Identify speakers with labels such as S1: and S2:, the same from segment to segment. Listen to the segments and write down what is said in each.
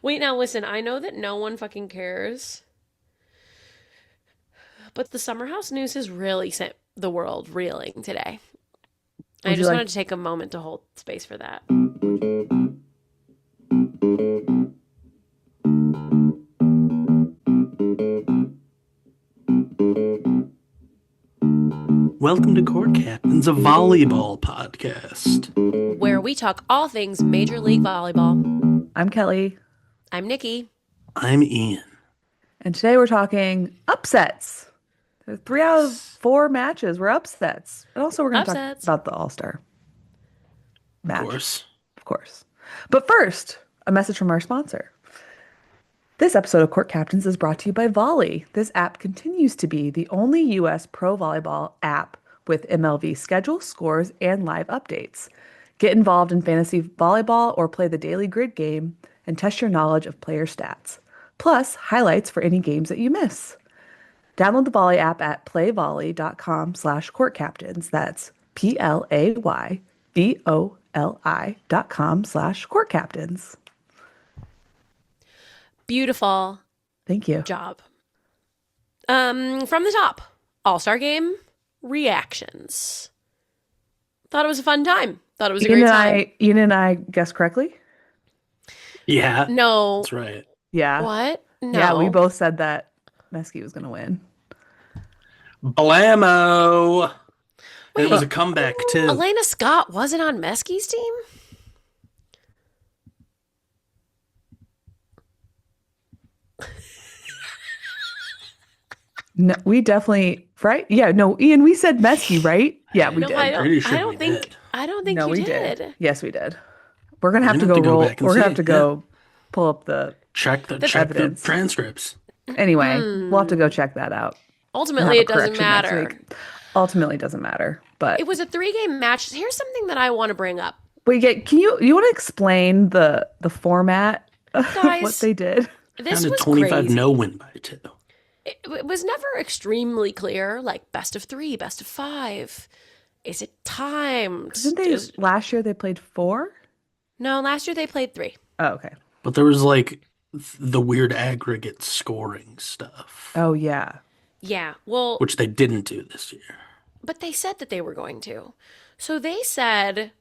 S1: Wait, now listen, I know that no one fucking cares, but the Summer House news has really sent the world reeling today. I
S2: Would you
S1: just
S2: like?
S1: wanted to take a moment to hold space for that.
S3: Welcome to Court Captains, a volleyball podcast.
S1: Where we talk all things Major League Volleyball.
S2: I'm Kelly,
S1: I'm Nikki.
S3: I'm Ian.
S2: and today we're talking upsets. 3 out of 4 matches were upsets, and also we're going to talk
S1: Upsets.
S2: about the All-Star
S3: Of
S2: match,
S3: course.
S2: of course. But first, a message from our sponsor. This episode of Court Captains is brought to you by Volley. This app continues to be the only U.S. pro volleyball app with MLV schedule, scores, and live updates. Get involved in fantasy volleyball or play the daily grid game and test your knowledge of player stats. Plus, highlights for any games that you miss. Download the Volley app at playvolley.com/courtcaptains. That's playvolley.com/courtcaptains.
S1: Beautiful
S2: Thank you.
S1: job. From the top, All-Star Game reactions. Thought it was a fun time. Thought it was a great time.
S2: Ian and I guessed correctly?
S3: Yeah,
S1: No.
S3: that's right.
S2: Yeah.
S1: What? No.
S2: Yeah, we both said that Mesky was going to win.
S3: Blammo! And it was
S1: Wait.
S3: a comeback, too.
S1: Elena Scott wasn't on Mesky's team?
S2: No, we definitely, right? Yeah, no, Ian, we said Mesky, right? Yeah, we
S1: No,
S2: did.
S1: I don't.
S3: Pretty sure
S1: I don't
S3: we
S1: think.
S3: did.
S1: I don't think
S2: No,
S1: you
S2: we
S1: did.
S2: did. Yes, we did. We're gonna have
S3: We're
S2: to
S3: gonna
S2: go
S3: have to go
S2: roll.
S3: back and
S2: We're gonna
S3: see,
S2: have to go pull up the.
S3: Check the
S2: evidence.
S3: transcripts.
S2: Anyway, we'll have to go check that out. and
S1: Ultimately,
S2: have a
S1: it doesn't
S2: correction next
S1: matter.
S2: week. Ultimately, doesn't matter. But
S1: It was a 3-game match. Here's something that I want to bring up,
S2: can you want to explain the format of what
S1: guys.
S2: they did?
S1: This
S3: Kind of
S1: was
S3: 25
S1: crazy.
S3: no win by 2.
S1: It was never extremely clear. Like best of 3, best of 5. Is it timed?
S2: Didn't they last year? They played 4.
S1: No, last year they played 3.
S2: Oh, okay.
S3: But there was like the weird aggregate scoring stuff,
S2: Oh yeah.
S1: Yeah. Well,
S3: which they didn't do this year.
S1: but they said that they were going to. So they said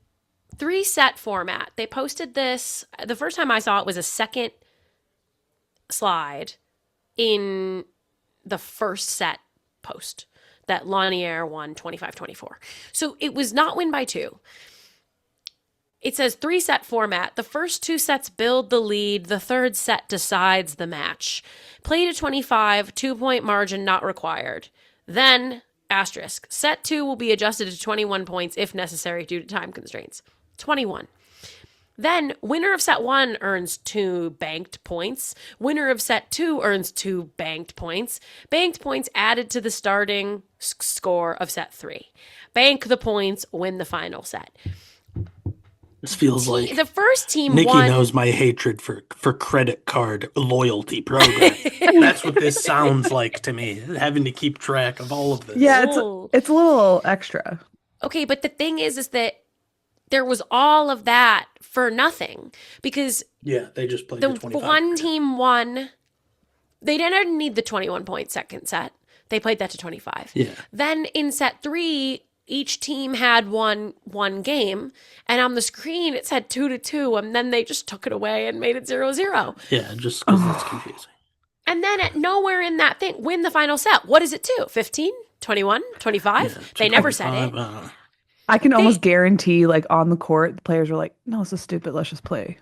S1: 3-set format. They posted this. The first time I saw it was a second slide in the first set post that Lanier won 25-24. So it was not win by 2. It says 3-set format. The first 2 sets build the lead. The third set decides the match. Play to 25, 2-point margin not required. Then, asterisk, set 2 will be adjusted to 21 points if necessary due to time constraints. 21. Then, winner of set 1 earns 2 banked points. Winner of set 2 earns 2 banked points. Banked points added to the starting score of set 3. Bank the points, win the final set.
S3: This feels like
S1: The first team
S3: Nikki
S1: won.
S3: knows my hatred for credit card loyalty program. That's what this sounds like to me, having to keep track of all of this.
S2: Yeah,
S1: Ooh.
S2: it's a little extra.
S1: Okay, but the thing is that there was all of that for nothing because
S3: Yeah, they just played
S1: the
S3: the 25.
S1: one team won. They didn't need the 21-point second set. They played that to 25.
S3: Yeah.
S1: Then in set 3, each team had one game, and on the screen it said 2-2, and then they just took it away and made it 0-0.
S3: Yeah, just because that's confusing.
S1: And then at nowhere in that thing, win the final set. What is it to? 15? 21? 25?
S3: Yeah,
S1: They never said
S3: 25,
S1: it.
S2: I can almost guarantee, like on the court, the players were like, "No, this is stupid. Let's just play."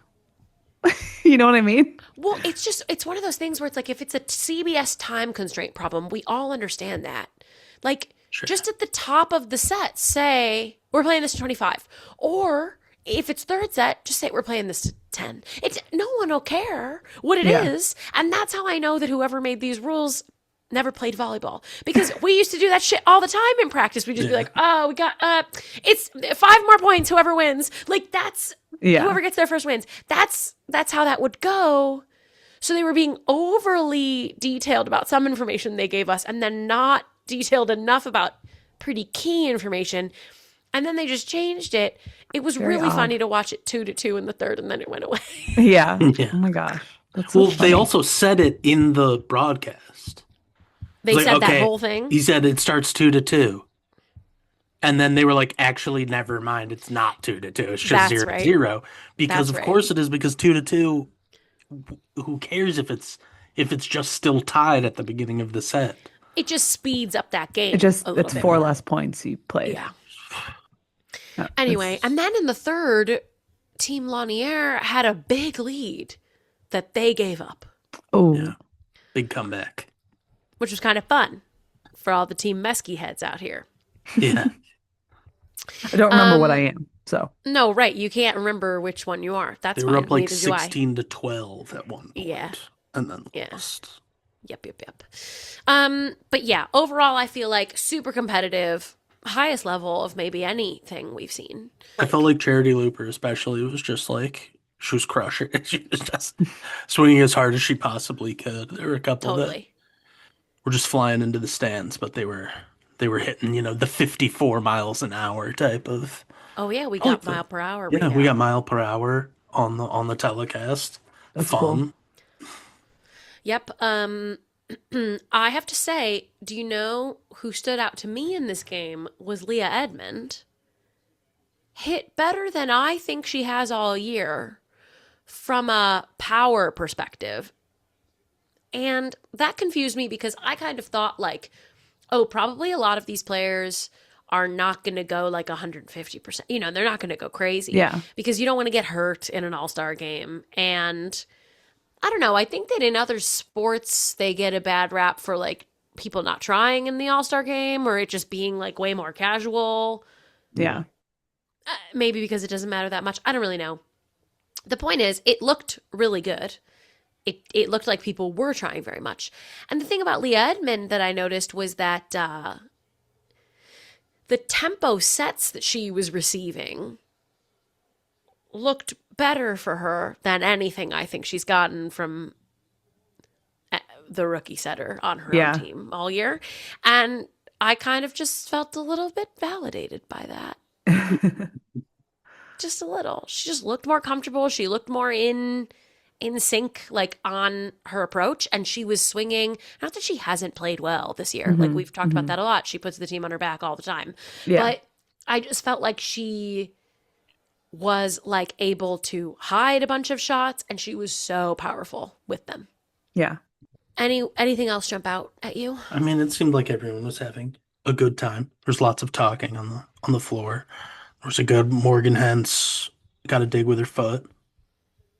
S2: You know what I mean?
S1: Well, it's one of those things where it's like if it's a CBS time constraint problem, we all understand that. Like,
S3: Sure.
S1: just at the top of the set, say, we're playing this to 25. Or if it's third set, just say we're playing this to 10. No one will care what it is. And that's how I know that whoever made these rules never played volleyball. Because we used to do that shit all the time in practice. We'd just be like, oh, we got, it's 5 more points, whoever wins. Like, that's, whoever gets their first wins. That's how that would go. So they were being overly detailed about some information they gave us and then not detailed enough about pretty key information. And then they just changed it. It was
S2: Very
S1: really
S2: odd.
S1: funny to watch it 2-2 in the third, and then it went away.
S2: Yeah.
S3: Yeah.
S2: Oh my gosh. That's so
S3: Well, they
S2: funny.
S3: also said it in the broadcast. It's
S1: They
S3: like,
S1: said that
S3: okay,
S1: whole thing.
S3: he said it starts 2-2. And then they were like, actually, never mind. It's not 2-2. It's just
S1: That's
S3: 0 to
S1: right.
S3: 0. Because
S1: That's
S3: of
S1: right.
S3: course it is, because 2-2, who cares if it's just still tied at the beginning of the set?
S1: It just speeds up that
S2: It
S1: game
S2: just
S1: a little
S2: it's
S1: bit
S2: four
S3: Yeah.
S1: more.
S2: less points you played.
S1: Yeah. Anyway,
S2: It's
S1: and then in the third, Team Lanier had a big lead that they gave up,
S2: oh,
S3: Yeah. Big comeback.
S1: which was kind of fun for all the Team Mesky heads out here.
S3: Yeah.
S2: I don't remember what I
S1: Um,
S2: am. So
S1: no, right. You can't remember which one you are. That's
S3: They were
S1: fine.
S3: up like
S1: Neither do I.
S3: 16-12 at one
S1: Yeah.
S3: point, and then
S1: Yeah.
S3: lost.
S1: Yep, yep, yep. But yeah, overall, I feel like super competitive, highest level of maybe anything we've seen.
S3: I felt like Charity Looper, especially, was just like she was crushing it. She was just swinging as hard as she possibly could. There were a couple that
S1: Totally.
S3: were just flying into the stands, but they were hitting, the 54 miles an hour type of.
S1: Oh yeah, we
S3: I like
S1: got
S3: the
S1: mile per hour
S3: Yeah, we got
S1: readout.
S3: mile per hour on the telecast.
S2: that's cool.
S3: Fun.
S1: Yep. I have to say, do you know who stood out to me in this game was Leah Edmond. Hit better than I think she has all year from a power perspective. And that confused me because I kind of thought like, oh, probably a lot of these players are not going to go like 150%. They're not going to go crazy
S2: Yeah.
S1: because you don't want to get hurt in an all-star game. And I don't know. I think that in other sports, they get a bad rap for like people not trying in the All Star game or it just being like way more casual.
S2: Yeah.
S1: Maybe because it doesn't matter that much. I don't really know. The point is, it looked really good. It looked like people were trying very much. And the thing about Leah Edmond that I noticed was that the tempo sets that she was receiving looked better for her than anything I think she's gotten from the rookie setter on her own
S2: Yeah.
S1: team all year. And I kind of just felt a little bit validated by that. Just a little. She just looked more comfortable. She looked more in sync, like on her approach, and she was swinging. Not that she hasn't played well this year. Like we've talked about that a lot. She puts the team on her back all the time.
S2: Yeah.
S1: But I just felt like she was like able to hide a bunch of shots and she was so powerful with them.
S2: Yeah.
S1: Anything else jump out at you?
S3: I mean, it seemed like everyone was having a good time. There's lots of talking on the floor. There was a good Morgan Hens got to dig with her foot.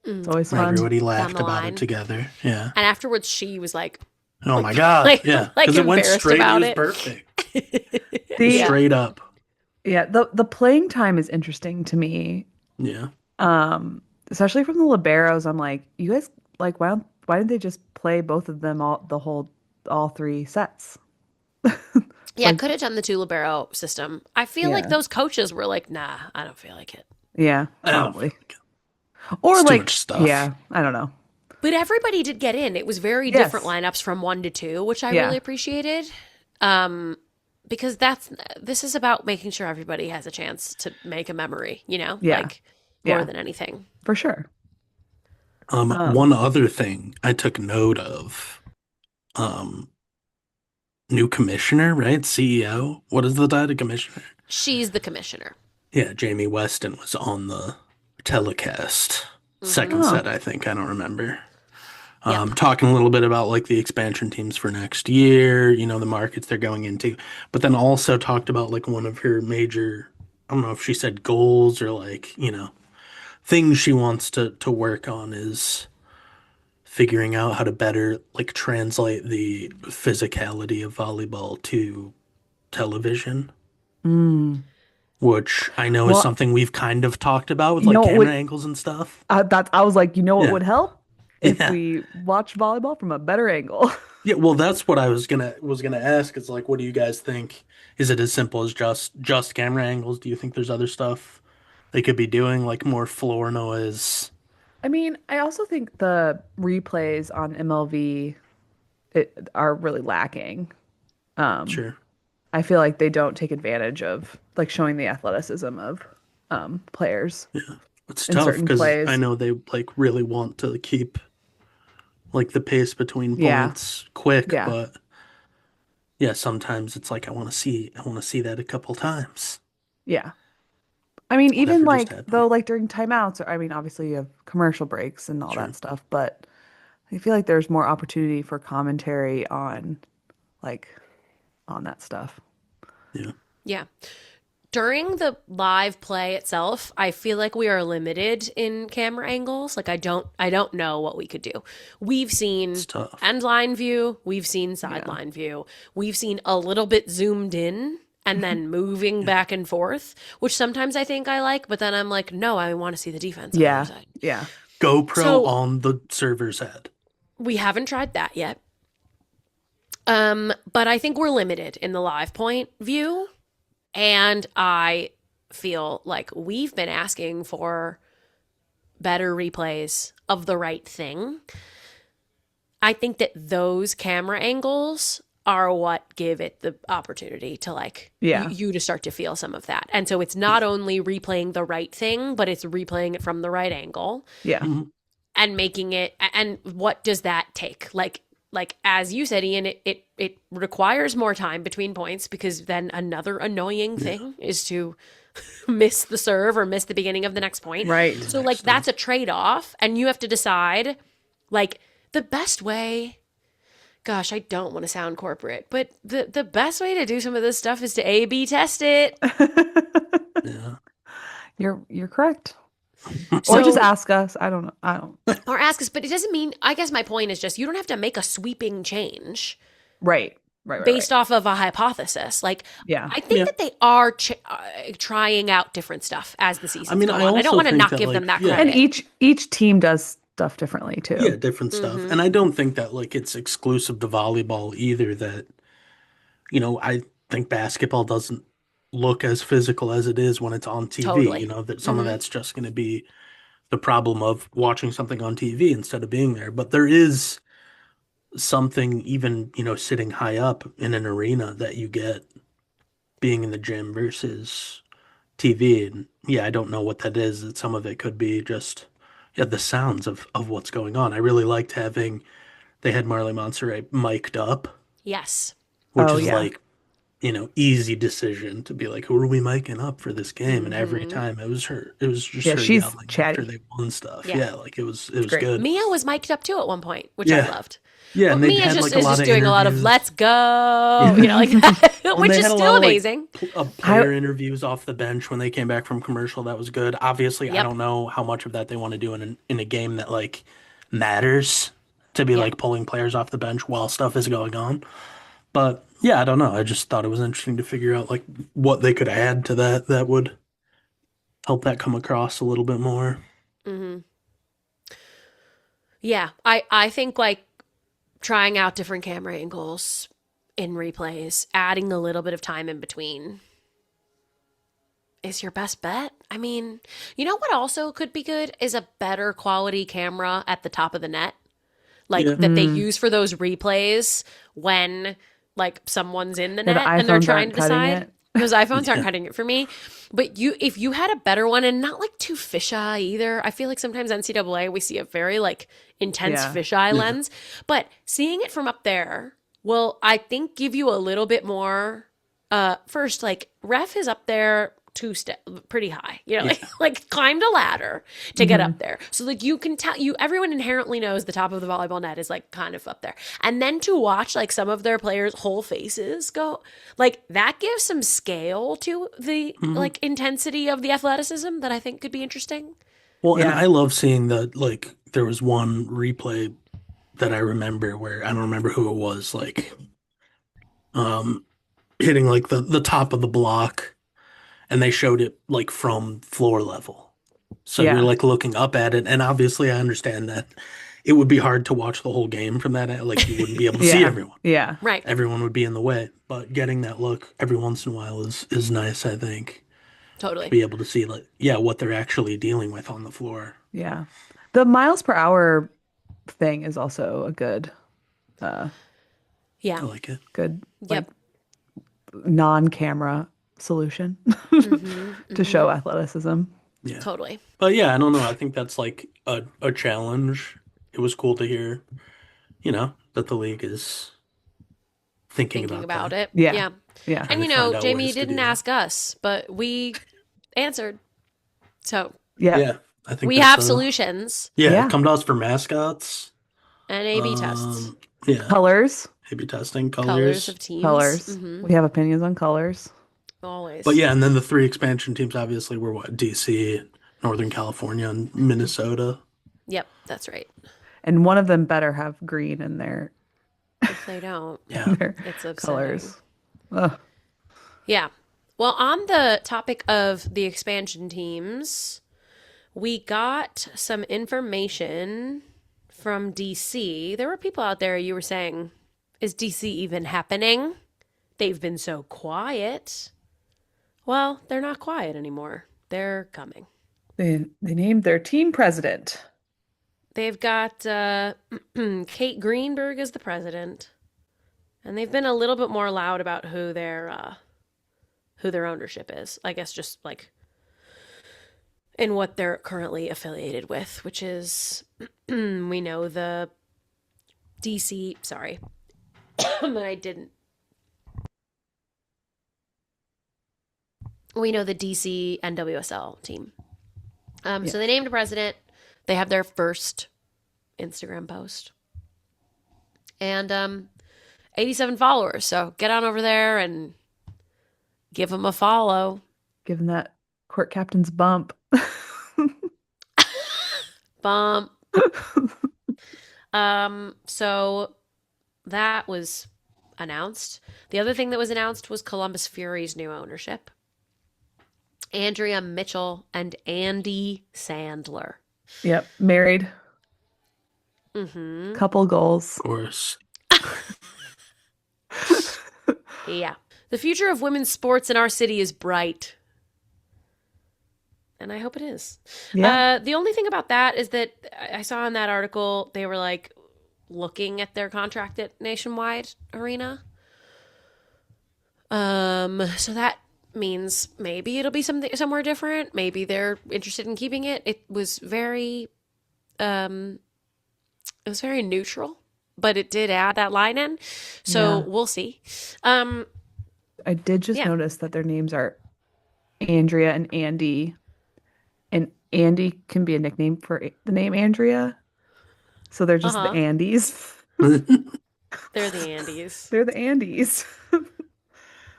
S2: It's always
S1: Right.
S2: fun.
S3: Everybody
S1: Down
S3: laughed
S1: the
S3: about
S1: line.
S3: it together. Yeah.
S1: And afterwards she was like
S3: Oh my God. Yeah.
S1: like
S3: Because it went
S1: embarrassed
S3: straight. It
S1: about
S3: was
S1: it.
S3: perfect.
S2: The
S1: Yeah.
S3: Straight up.
S2: yeah, the playing time is interesting to me.
S3: Yeah.
S2: Especially from the liberos. I'm like, you guys like why didn't they just play both of them all three sets?
S1: Yeah,
S2: Like,
S1: could have done the two libero system. I feel like
S2: yeah.
S1: those coaches were like, nah, I don't feel like it.
S2: Yeah,
S3: I don't
S2: probably.
S3: think
S2: Or
S3: it's too
S2: like,
S3: much stuff.
S2: yeah, I don't know.
S1: But everybody did get in. It was very
S2: Yes.
S1: different lineups from 1 to 2, which I
S2: Yeah.
S1: really appreciated. Because this is about making sure everybody has a chance to make a memory,
S2: Yeah.
S1: like more
S2: Yeah.
S1: than anything.
S2: For sure.
S3: One other thing I took note of, um, new commissioner, right? CEO. What is the title? Commissioner?
S1: She's the commissioner.
S3: Yeah, Jamie Weston was on the telecast. Second
S2: Oh.
S3: set, I think. I don't remember.
S1: Yep.
S3: Talking a little bit about like the expansion teams for next year, the markets they're going into, but then also talked about like one of her major, I don't know if she said goals or like, things she wants to work on is figuring out how to better like translate the physicality of volleyball to television,
S2: Mm.
S3: which I know is
S2: Well,
S3: something we've kind of talked about with
S2: you
S3: like
S2: know,
S3: camera
S2: with
S3: angles and stuff.
S2: I was like, you know what
S3: Yeah.
S2: would help if
S3: Yeah.
S2: we watched volleyball from a better angle.
S3: Yeah, well, that's what I was gonna ask. Is like, what do you guys think? Is it as simple as just camera angles? Do you think there's other stuff they could be doing, like more floor noise?
S2: I mean, I also think the replays on MLV are really lacking.
S3: Sure.
S2: I feel like they don't take advantage of like showing the athleticism of players
S3: It's
S2: in
S3: tough
S2: certain
S3: because I
S2: plays.
S3: know they like really want to keep like the pace between
S2: Yeah.
S3: points quick,
S2: Yeah.
S3: but yeah, sometimes it's like I want to see that a couple times.
S2: Yeah. I mean, even
S3: Whatever just
S2: like
S3: happened.
S2: though, like during timeouts, or I mean, obviously you have commercial breaks and all that
S3: Sure.
S2: stuff, but I feel like there's more opportunity for commentary on like on that stuff.
S3: Yeah.
S1: Yeah. During the live play itself, I feel like we are limited in camera angles. Like I don't know what we could do. We've
S3: It's
S1: seen
S3: tough.
S1: end line view, we've seen
S2: Yeah.
S1: sideline view, we've seen a little bit zoomed in and then moving
S3: Yeah.
S1: back and forth, which sometimes I think I like, but then I'm like, no, I want to see the defense on the other
S2: Yeah.
S1: side.
S2: Yeah.
S3: GoPro
S1: So
S3: on the server's head.
S1: we haven't tried that yet. But I think we're limited in the live point view. And I feel like we've been asking for better replays of the right thing. I think that those camera angles are what give it the opportunity to like
S2: Yeah.
S1: you to start to feel some of that. And so it's not only replaying the right thing, but it's replaying it from the right angle
S2: Yeah.
S3: Mhm.
S1: and making it, and what does that take? Like as you said, Ian, it requires more time between points, because then another annoying
S3: Yeah.
S1: thing is to miss the serve or miss the beginning of the next point.
S2: Right.
S1: So like
S3: Next thing.
S1: that's a trade-off, and you have to decide like the best way. Gosh, I don't want to sound corporate, but the best way to do some of this stuff is to A/B test it.
S3: Yeah.
S2: You're correct. Or just
S1: So
S2: ask us. I don't know. I don't.
S1: or ask us, but it doesn't mean, I guess my point is just you don't have to make a sweeping change
S2: Right. Right. Right. Right.
S1: based off of a hypothesis. Like,
S2: Yeah.
S1: I think
S3: Yeah.
S1: that they are trying out different stuff as the
S3: I
S1: seasons
S3: mean,
S1: go
S3: I
S1: on. I don't
S3: also
S1: want to
S3: think
S1: not
S3: that
S1: give them
S3: like
S1: that
S3: yeah,
S2: And
S1: credit.
S2: each team does stuff differently
S3: yeah,
S2: too.
S3: different stuff.
S1: Mm-hmm.
S3: And I don't think that like it's exclusive to volleyball either that I think basketball doesn't look as physical as it is when it's on TV.
S1: Totally.
S3: That some of
S1: Mm-hmm.
S3: that's just going to be the problem of watching something on TV instead of being there. But there is something even, sitting high up in an arena that you get being in the gym versus TV. And yeah, I don't know what that is. That some of it could be just the sounds of what's going on. I really liked having they had Marley Montserrat mic'd up,
S1: Yes.
S3: which
S2: Oh
S3: is
S2: yeah.
S3: like, easy decision to be like, who are we miking up for this game? And every
S1: Mm-hmm.
S3: time it was just
S2: Yeah.
S3: her
S2: She's
S3: yelling after
S2: chatty.
S3: they won stuff.
S1: Yeah.
S3: Yeah, like it
S2: It's
S3: was
S2: great.
S3: good.
S1: Mia was mic'd up too at one point, which I
S3: Yeah.
S1: loved.
S3: Yeah,
S1: But
S3: and they
S1: Mia
S3: had
S1: just
S3: like a
S1: is
S3: lot
S1: just
S3: of
S1: doing a lot of
S3: interviews.
S1: let's go,
S3: Yeah.
S1: like that,
S3: When
S1: which
S3: they
S1: is
S3: had a
S1: still
S3: lot of like
S1: amazing.
S2: I
S3: player interviews off the bench when they came back from commercial, that was good. Obviously, I
S1: Yep.
S3: don't know how much of that they want to do in a game that like matters to be
S1: Yeah.
S3: like pulling players off the bench while stuff is going on. But yeah, I don't know. I just thought it was interesting to figure out like what they could add to that would help that come across a little bit more.
S1: Mm-hmm. Yeah. I think like trying out different camera angles in replays, adding a little bit of time in between is your best bet. I mean, you know what also could be good is a better quality camera at the top of the net, like
S3: Yeah.
S1: that they
S2: mm,
S1: use for those replays when like someone's in the
S2: yeah, the
S1: net and they're
S2: iPhones
S1: trying
S2: aren't
S1: to
S2: cutting
S1: decide.
S2: it.
S1: Those iPhones aren't
S3: Yeah.
S1: cutting it for me. But if you had a better one and not like too fisheye either, I feel like sometimes NCAA we see a very like intense
S2: Yeah.
S1: fisheye
S3: Yeah.
S1: lens. But seeing it from up there will, I think, give you a little bit more. First, like ref is up there two step pretty high,
S3: Yeah.
S1: like climbed a ladder to get
S2: Hmm.
S1: up there. So like you can tell, everyone inherently knows the top of the volleyball net is like kind of up there. And then to watch like some of their players' whole faces go, like that gives some scale to the
S3: Mhm.
S1: like intensity of the athleticism that I think could be interesting.
S3: Well, and
S2: Yeah.
S3: I love seeing that like there was one replay that I remember where I don't remember who it was, like um hitting like the top of the block and they showed it like from floor level. So you're
S2: Yeah.
S3: like looking up at it, and obviously I understand that it would be hard to watch the whole game from that. Like you wouldn't be able to see
S2: Yeah.
S3: everyone.
S2: Yeah.
S1: Right.
S3: Everyone would be in the way. But getting that look every once in a while is nice, I think, to
S1: Totally.
S3: be able to see like what they're actually dealing with on the floor.
S2: Yeah. The miles per hour thing is also a uh
S3: I
S1: Yeah.
S3: like it.
S2: good like
S1: Yep.
S2: non-camera solution
S1: Mm-hmm.
S2: to
S1: Mm-hmm.
S2: show athleticism.
S3: Yeah.
S1: Totally.
S3: But yeah, I don't know. I think that's like a challenge. It was cool to hear, that the league is thinking
S1: Thinking
S3: about
S1: about
S3: that,
S1: it.
S2: Yeah.
S1: Yeah.
S2: Yeah.
S3: trying
S1: And
S3: to find out
S1: Jamie
S3: ways to
S1: didn't
S3: do that.
S1: ask us, but we answered. So
S2: Yeah.
S3: Yeah, I think
S1: we
S3: that's
S1: have solutions
S3: yeah.
S2: Yeah.
S3: Come to us for mascots.
S1: and A/B tests,
S3: Um, yeah,
S2: Colors.
S3: maybe testing
S1: colors of
S3: colors.
S1: teams.
S2: Colors. We have opinions on colors.
S3: But
S1: Always.
S3: yeah, and then the three expansion teams obviously were what? DC, Northern California, and Minnesota.
S1: Yep, that's right.
S2: And one of them better have green in
S1: If they don't,
S3: Yeah.
S2: their
S1: it's upsetting.
S2: colors. Ugh.
S1: Yeah. Well, on the topic of the expansion teams, we got some information from DC. There were people out there, you were saying, is DC even happening? They've been so quiet. Well, they're not quiet anymore. They're coming.
S2: They named their team president.
S1: They've got Kate Greenberg as the president, and they've been a little bit more loud about who their ownership is. I guess just like in what they're currently affiliated with, which is we know the DC. Sorry, I didn't. We know the DC NWSL team. So they named a president. They have their first Instagram post, and 87 followers. So get on over there and give them a follow.
S2: Given that court captain's bump.
S1: Bump. So that was announced. The other thing that was announced was Columbus Fury's new ownership. Andrea Mitchell and Andy Sandler.
S2: Yep. Married.
S1: Mm-hmm.
S2: Couple goals.
S3: Of course.
S1: Yeah. The future of women's sports in our city is bright. And I hope it is.
S2: Yeah.
S1: The only thing about that is that I saw in that article, they were like looking at their contract at Nationwide Arena. So that means maybe it'll be something somewhere different. Maybe they're interested in keeping it. It was very neutral, but it did add that line in. So
S2: Yeah.
S1: we'll see.
S2: I did just
S1: Yeah.
S2: notice that their names are Andrea and Andy. And Andy can be a nickname for the name Andrea. So they're just the
S1: Uh-huh.
S2: Andys.
S1: They're the Andys.
S2: They're the Andys.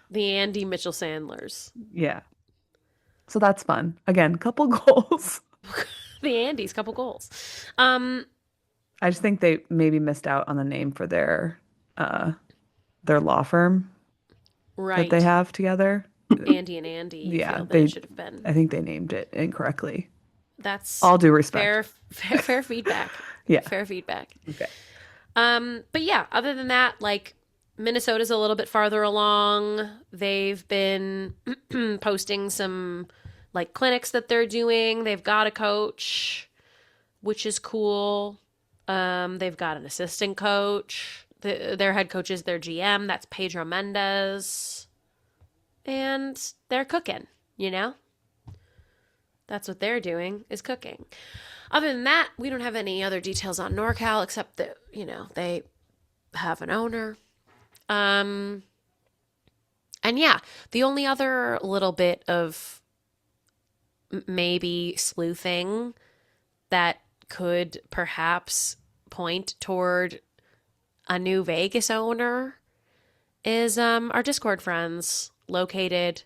S1: The Andy Mitchell Sandlers.
S2: Yeah. So that's fun. Again, couple goals.
S1: The Andys, couple goals.
S2: I just think they maybe missed out on the name for their law firm
S1: Right.
S2: that they have together.
S1: Andy and Andy. You
S2: Yeah,
S1: feel that it should have been.
S2: I think they named it incorrectly.
S1: That's
S2: All due respect.
S1: fair feedback.
S2: Yeah.
S1: Fair feedback.
S2: Okay.
S1: But yeah, other than that, like Minnesota's a little bit farther along. They've been posting some like clinics that they're doing. They've got a coach, which is cool. They've got an assistant coach. Their head coach is their GM. That's Pedro Mendez. And they're cooking, That's what they're doing, is cooking. Other than that, we don't have any other details on NorCal except that, they have an owner. And yeah, the only other little bit of maybe sleuthing that could perhaps point toward a new Vegas owner is our Discord friends located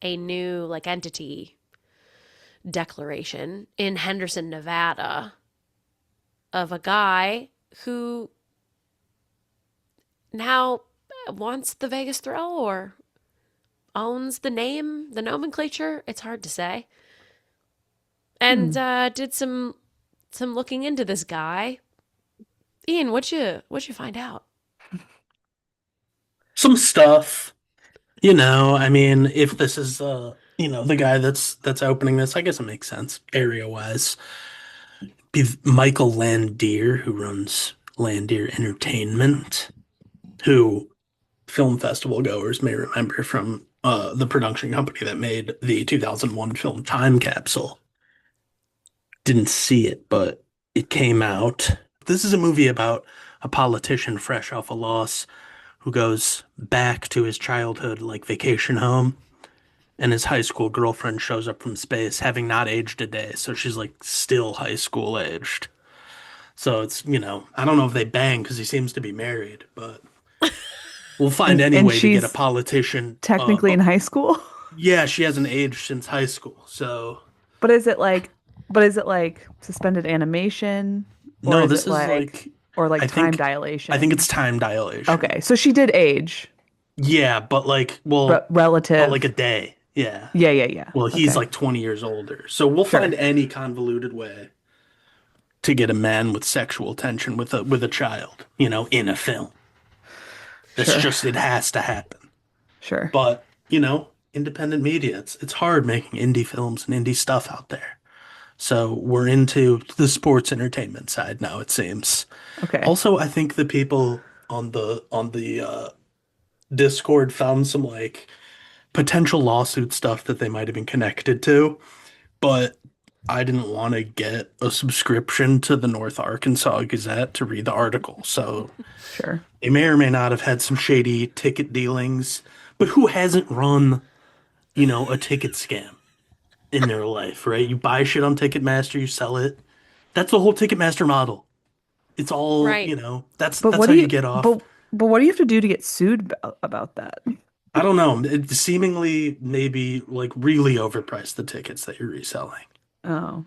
S1: a new entity declaration in Henderson, Nevada of a guy who now wants the Vegas thrill or owns the name, the nomenclature. It's hard to say. And did some looking into this guy. Ian, what'd you find out?
S3: Some stuff. I mean, if this is the guy that's opening this, I guess it makes sense area-wise. Be Michael Landier, who runs Landier Entertainment, who film festival goers may remember from the production company that made the 2001 film Time Capsule. Didn't see it, but it came out. This is a movie about a politician fresh off a loss who goes back to his childhood, like vacation home, and his high school girlfriend shows up from space, having not aged a day. So she's like still high school aged. So it's, I don't know if they bang because he seems to be married, but we'll find any
S2: And
S3: way to get a
S2: she's
S3: politician.
S2: technically in high school.
S3: Yeah, she hasn't aged since high school. So
S2: But is it like, but is it like suspended animation, or
S3: no,
S2: is
S3: this
S2: it
S3: is
S2: like, or like
S3: I
S2: time
S3: think, I think
S2: dilation?
S3: it's time dilation.
S2: Okay, so she did age,
S3: Yeah, but like, well, but like a
S2: relative.
S3: day. Yeah.
S2: Yeah, yeah, yeah.
S3: Well, he's
S2: Okay,
S3: like 20 years older. So we'll find
S2: sure,
S3: any convoluted way to get a man with sexual tension with a child, in a film. That's
S2: sure,
S3: just it has to happen.
S2: sure.
S3: But, independent media, it's hard making indie films and indie stuff out there. So we're into the sports entertainment side now, it seems.
S2: Okay,
S3: Also, I think the people on the Discord found some like potential lawsuit stuff that they might have been connected to, but I didn't want to get a subscription to the North Arkansas Gazette to read the article. So
S2: sure.
S3: they may or may not have had some shady ticket dealings, but who hasn't run, a ticket scam in their life, right? You buy shit on Ticketmaster, you sell it. That's the whole Ticketmaster model. It's all,
S1: Right.
S3: that's
S2: But
S3: that's
S2: what
S3: how
S2: do
S3: you
S2: you,
S3: get off.
S2: but what do you have to do to get sued about that?
S3: I don't know. It seemingly maybe like really overpriced the tickets that you're reselling.
S2: Oh,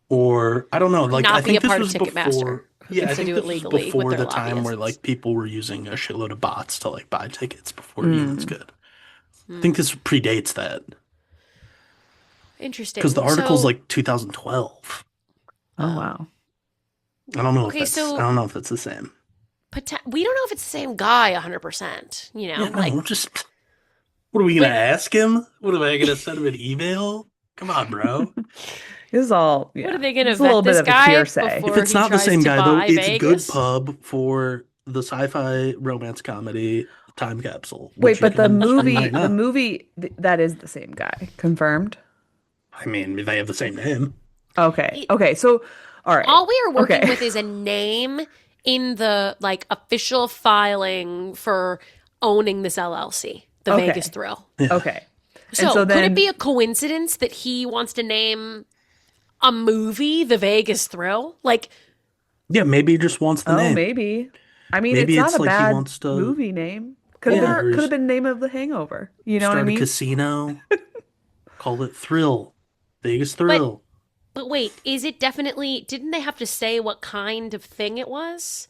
S3: Or I don't know,
S1: Or
S3: like I
S1: not be a
S3: think this
S1: part of
S3: was
S1: Ticketmaster,
S3: before,
S1: who
S3: yeah, I
S1: gets to
S3: think
S1: do it
S3: this was
S1: legally with
S3: before
S1: their
S3: the time where
S1: lobbyists.
S3: like people were using a shitload of bots to like buy tickets before humans
S2: mm.
S3: could. I think
S1: Hmm.
S3: this predates that because the
S1: Interesting.
S3: article's
S1: So,
S3: like 2012.
S2: Oh
S1: oh,
S2: wow.
S1: okay.
S3: I
S1: So,
S3: don't know if that's the same.
S1: we don't know if it's the same guy 100%,
S3: Yeah,
S1: like,
S3: no, just what are we gonna
S1: but
S3: ask him? What am I gonna send him an email? Come on, bro.
S2: This is all,
S1: what are
S2: yeah.
S1: they going to
S2: It's a little
S1: vet
S2: bit
S1: this
S2: of a
S1: guy
S2: hearsay.
S3: If
S1: before
S3: it's
S1: he
S3: not the
S1: tries
S3: same
S1: to
S3: guy though,
S1: buy
S3: it's good
S1: Vegas?
S3: pub for the sci-fi romance comedy time capsule,
S2: Wait,
S3: which you
S2: but the
S3: can stream
S2: movie,
S3: right
S2: the
S3: now.
S2: movie that is the same guy, confirmed.
S3: I mean, they have the same name.
S2: Okay,
S1: It,
S2: okay. So, all right,
S1: all we are working
S2: okay,
S1: with is a name in the like official filing for owning this LLC, the Vegas
S2: okay,
S1: Thrill.
S3: Yeah.
S2: okay. And
S1: So,
S2: so
S1: could it be
S2: then,
S1: a coincidence that he wants to name a movie the Vegas Thrill? Like,
S3: Yeah, maybe he just wants the
S2: oh,
S3: name.
S2: maybe. I mean, it's
S3: Maybe
S2: not
S3: it's
S2: a
S3: like he
S2: bad
S3: wants to,
S2: movie name.
S3: yeah, or
S2: Could have
S3: just
S2: been name of The Hangover. You know what I
S3: start a
S2: mean?
S3: casino, call it Thrill, Vegas
S1: but
S3: Thrill.
S1: wait, is it definitely? Didn't they have to say what kind of thing it was?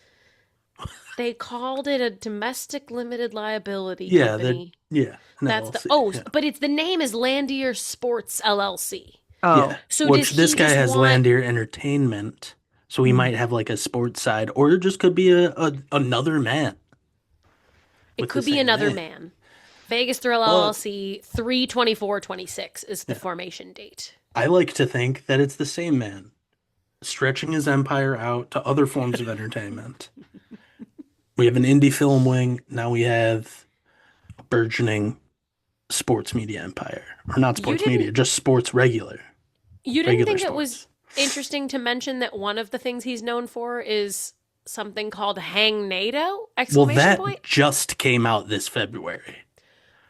S1: They called it a domestic limited liability
S3: Yeah, that,
S1: company.
S3: yeah, an
S1: That's the
S3: LLC.
S1: oh,
S3: Yeah,
S1: but it's the name is Landier Sports LLC.
S3: yeah.
S2: Oh,
S1: So does
S3: Which this
S1: he
S3: guy
S1: just
S3: has
S1: want?
S3: Landier Entertainment, so he
S2: mm.
S3: might have like a sports side, or it just could be a another man
S1: It
S3: with the
S1: could be
S3: same
S1: another
S3: name.
S1: man. Vegas Thrill
S3: But
S1: LLC 3/24/26 is the
S3: yeah,
S1: formation date.
S3: I like to think that it's the same man stretching his empire out to other forms of entertainment. We have an indie film wing. Now we have a burgeoning sports media empire. Or not
S1: You
S3: sports media,
S1: didn't
S3: just sports
S1: you didn't
S3: regular
S1: think it was
S3: sports.
S1: interesting to mention that one of the things he's known for is something called Hang NATO?
S3: Well,
S1: Exclamation point.
S3: that just came out this February.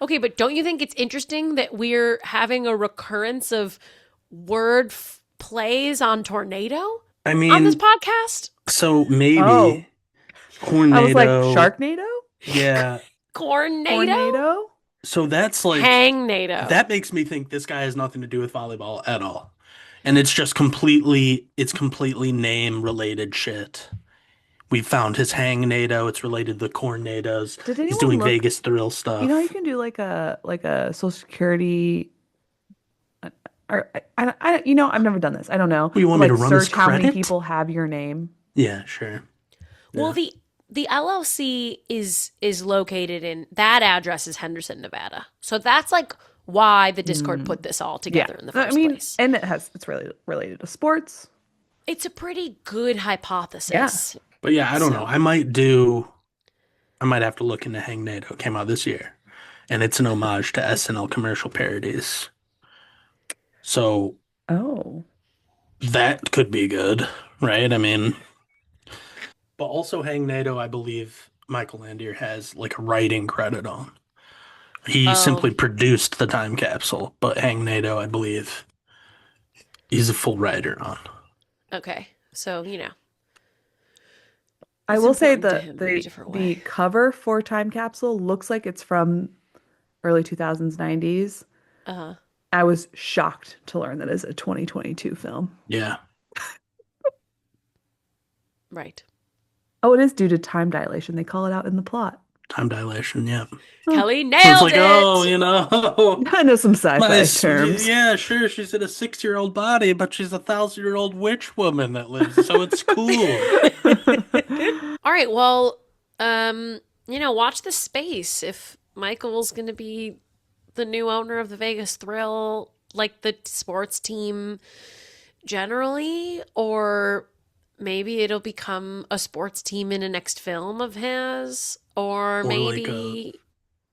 S1: Okay, but don't you think it's interesting that we're having a recurrence of plays on tornado
S3: I
S1: on this
S3: mean,
S1: podcast?
S3: so
S2: Oh,
S3: maybe
S2: I was like
S3: Cornado,
S2: Sharknado,
S3: yeah.
S1: Cornado?
S2: Tornado.
S3: So that's like
S1: Hang NATO.
S3: that makes me think this guy has nothing to do with volleyball at all. And it's completely name related shit. We found his hang NATO. It's related to the Cornados.
S2: Did
S3: He's
S2: anyone
S3: doing
S2: look?
S3: Vegas thrill
S2: You know, you
S3: stuff.
S2: can do like a Social Security. Or I've never done this. I don't know.
S3: Well, you
S2: But
S3: want me to
S2: like
S3: run his
S2: search how many
S3: credit?
S2: people have your name.
S3: Yeah, sure.
S1: Well,
S3: Yeah.
S1: the LLC is located in that address is Henderson, Nevada. So that's like why the Discord
S2: Mm,
S1: put this all
S2: yeah,
S1: together in the
S2: I
S1: first
S2: mean,
S1: place.
S2: and it's really related to sports.
S1: It's a pretty good
S2: Yeah.
S1: hypothesis.
S3: But yeah, I don't know.
S1: So,
S3: I might have to look into Hang NATO. It came out this year. And it's an homage to SNL commercial parodies. So
S2: Oh.
S3: that could be good, right? I mean, But also Hang NATO, I believe Michael Landier has like a writing credit on. He
S1: Oh,
S3: simply produced the time capsule, but Hang NATO, I believe, he's a full writer on.
S1: okay. So,
S2: I
S1: it's
S2: will say
S1: important to
S2: that
S1: him in a
S2: the
S1: different
S2: the
S1: way.
S2: cover for Time Capsule looks like it's from early 2000s, 90s.
S1: Uh-huh.
S2: I was shocked to learn that it's a 2022 film.
S3: Yeah,
S1: Right.
S2: Oh, it is due to time dilation. They call it out in the plot.
S3: time dilation. Yeah.
S2: Oh,
S1: Kelly
S3: So it's
S1: nailed
S3: like, oh,
S1: it.
S3: you know,
S2: I know some sci-fi
S3: nice.
S2: terms.
S3: Yeah, sure. She's in a 6-year-old body, but she's a 1,000-year-old witch woman that lives, so it's cool.
S1: All right, well, watch the space if Michael's going to be the new owner of the Vegas Thrill, like the sports team generally, or maybe it'll become a sports team in a next film of his, or
S3: Or
S1: maybe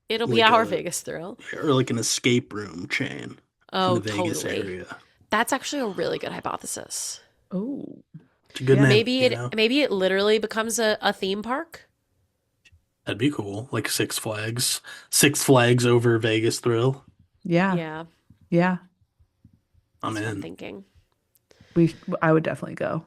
S1: it'll be
S3: like
S1: our
S3: a
S1: Vegas Thrill.
S3: or like an escape room chain in
S1: Oh,
S3: the Vegas
S1: totally.
S3: area.
S1: That's actually a really good hypothesis.
S2: Oh,
S3: It's a good
S2: yeah.
S3: name,
S1: Maybe
S3: you
S1: it
S3: know.
S1: maybe it literally becomes a theme park.
S3: That'd be cool. Like Six Flags. Six Flags over Vegas Thrill.
S2: Yeah.
S1: Yeah,
S2: Yeah.
S3: I'm
S1: that's what I'm
S3: in.
S1: thinking.
S2: I would definitely go.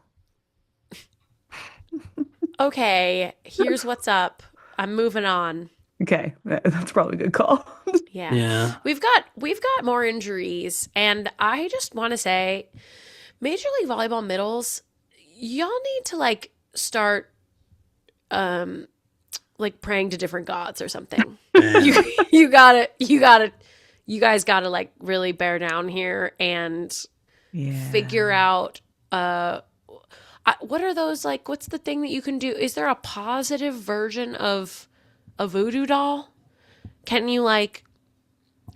S1: Okay, here's what's up. I'm moving on.
S2: Okay. That's probably a good call.
S1: Yeah.
S3: Yeah.
S1: We've got more injuries, and I just want to say Major League Volleyball middles, y'all need to like start um like praying to different gods or something. You
S3: Man.
S1: you guys gotta like really bear down here and figure
S2: Yeah.
S1: out what are those like what's the thing that you can do? Is there a positive version of a voodoo doll? Can you like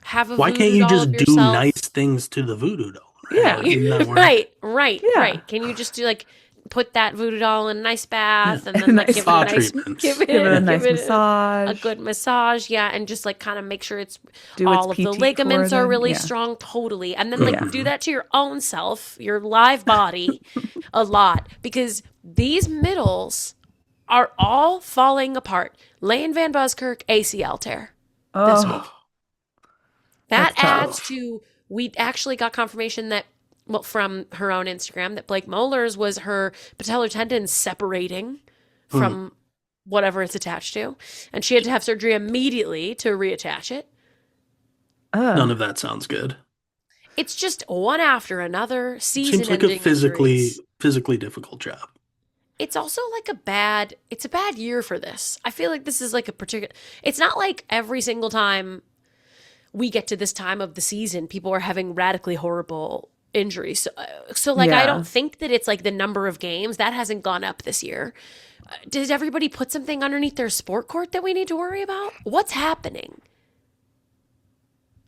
S1: have a
S3: Why can't
S1: voodoo
S3: you
S1: doll of
S3: just do nice
S1: yourself?
S3: things to the voodoo doll?
S2: Yeah.
S3: How didn't that work?
S1: Right, right,
S2: Yeah.
S1: right. Can you just do like put that voodoo doll in a nice
S3: Yeah.
S1: bath and
S2: And a
S1: then like
S2: nice
S1: give it a
S3: Spa
S1: nice
S3: treatments.
S2: give it a
S3: Yeah.
S1: give
S2: nice
S1: it a
S2: massage.
S1: good massage, yeah, and just like kind of make sure it's
S2: Do its
S1: all of the
S2: PT for
S1: ligaments are
S2: them.
S1: really
S2: Yeah.
S1: strong, totally. And then like
S2: Yeah.
S1: do
S3: Mhm.
S1: that to your own self, your live body a lot because these middles are all falling apart. Lane Van Buskirk ACL tear this week.
S2: Oh,
S1: That
S2: that's
S1: adds
S2: tough.
S3: Tough.
S1: to, we actually got confirmation that, well, from her own Instagram, that Blake Mollers was her patellar tendon separating
S3: Hmm.
S1: from whatever it's attached to. And she had to have surgery immediately to reattach it.
S3: None
S2: Uh,
S3: of that sounds good.
S1: It's just one after another,
S3: It seems like a
S1: season-ending injuries.
S3: physically difficult job.
S1: It's also like it's a bad year for this. I feel like this is like a particular, it's not like every single time we get to this time of the season, people are having radically horrible injuries. So like, I
S2: yeah.
S1: don't think that it's like the number of games that hasn't gone up this year. Did everybody put something underneath their sport court that we need to worry about? What's happening?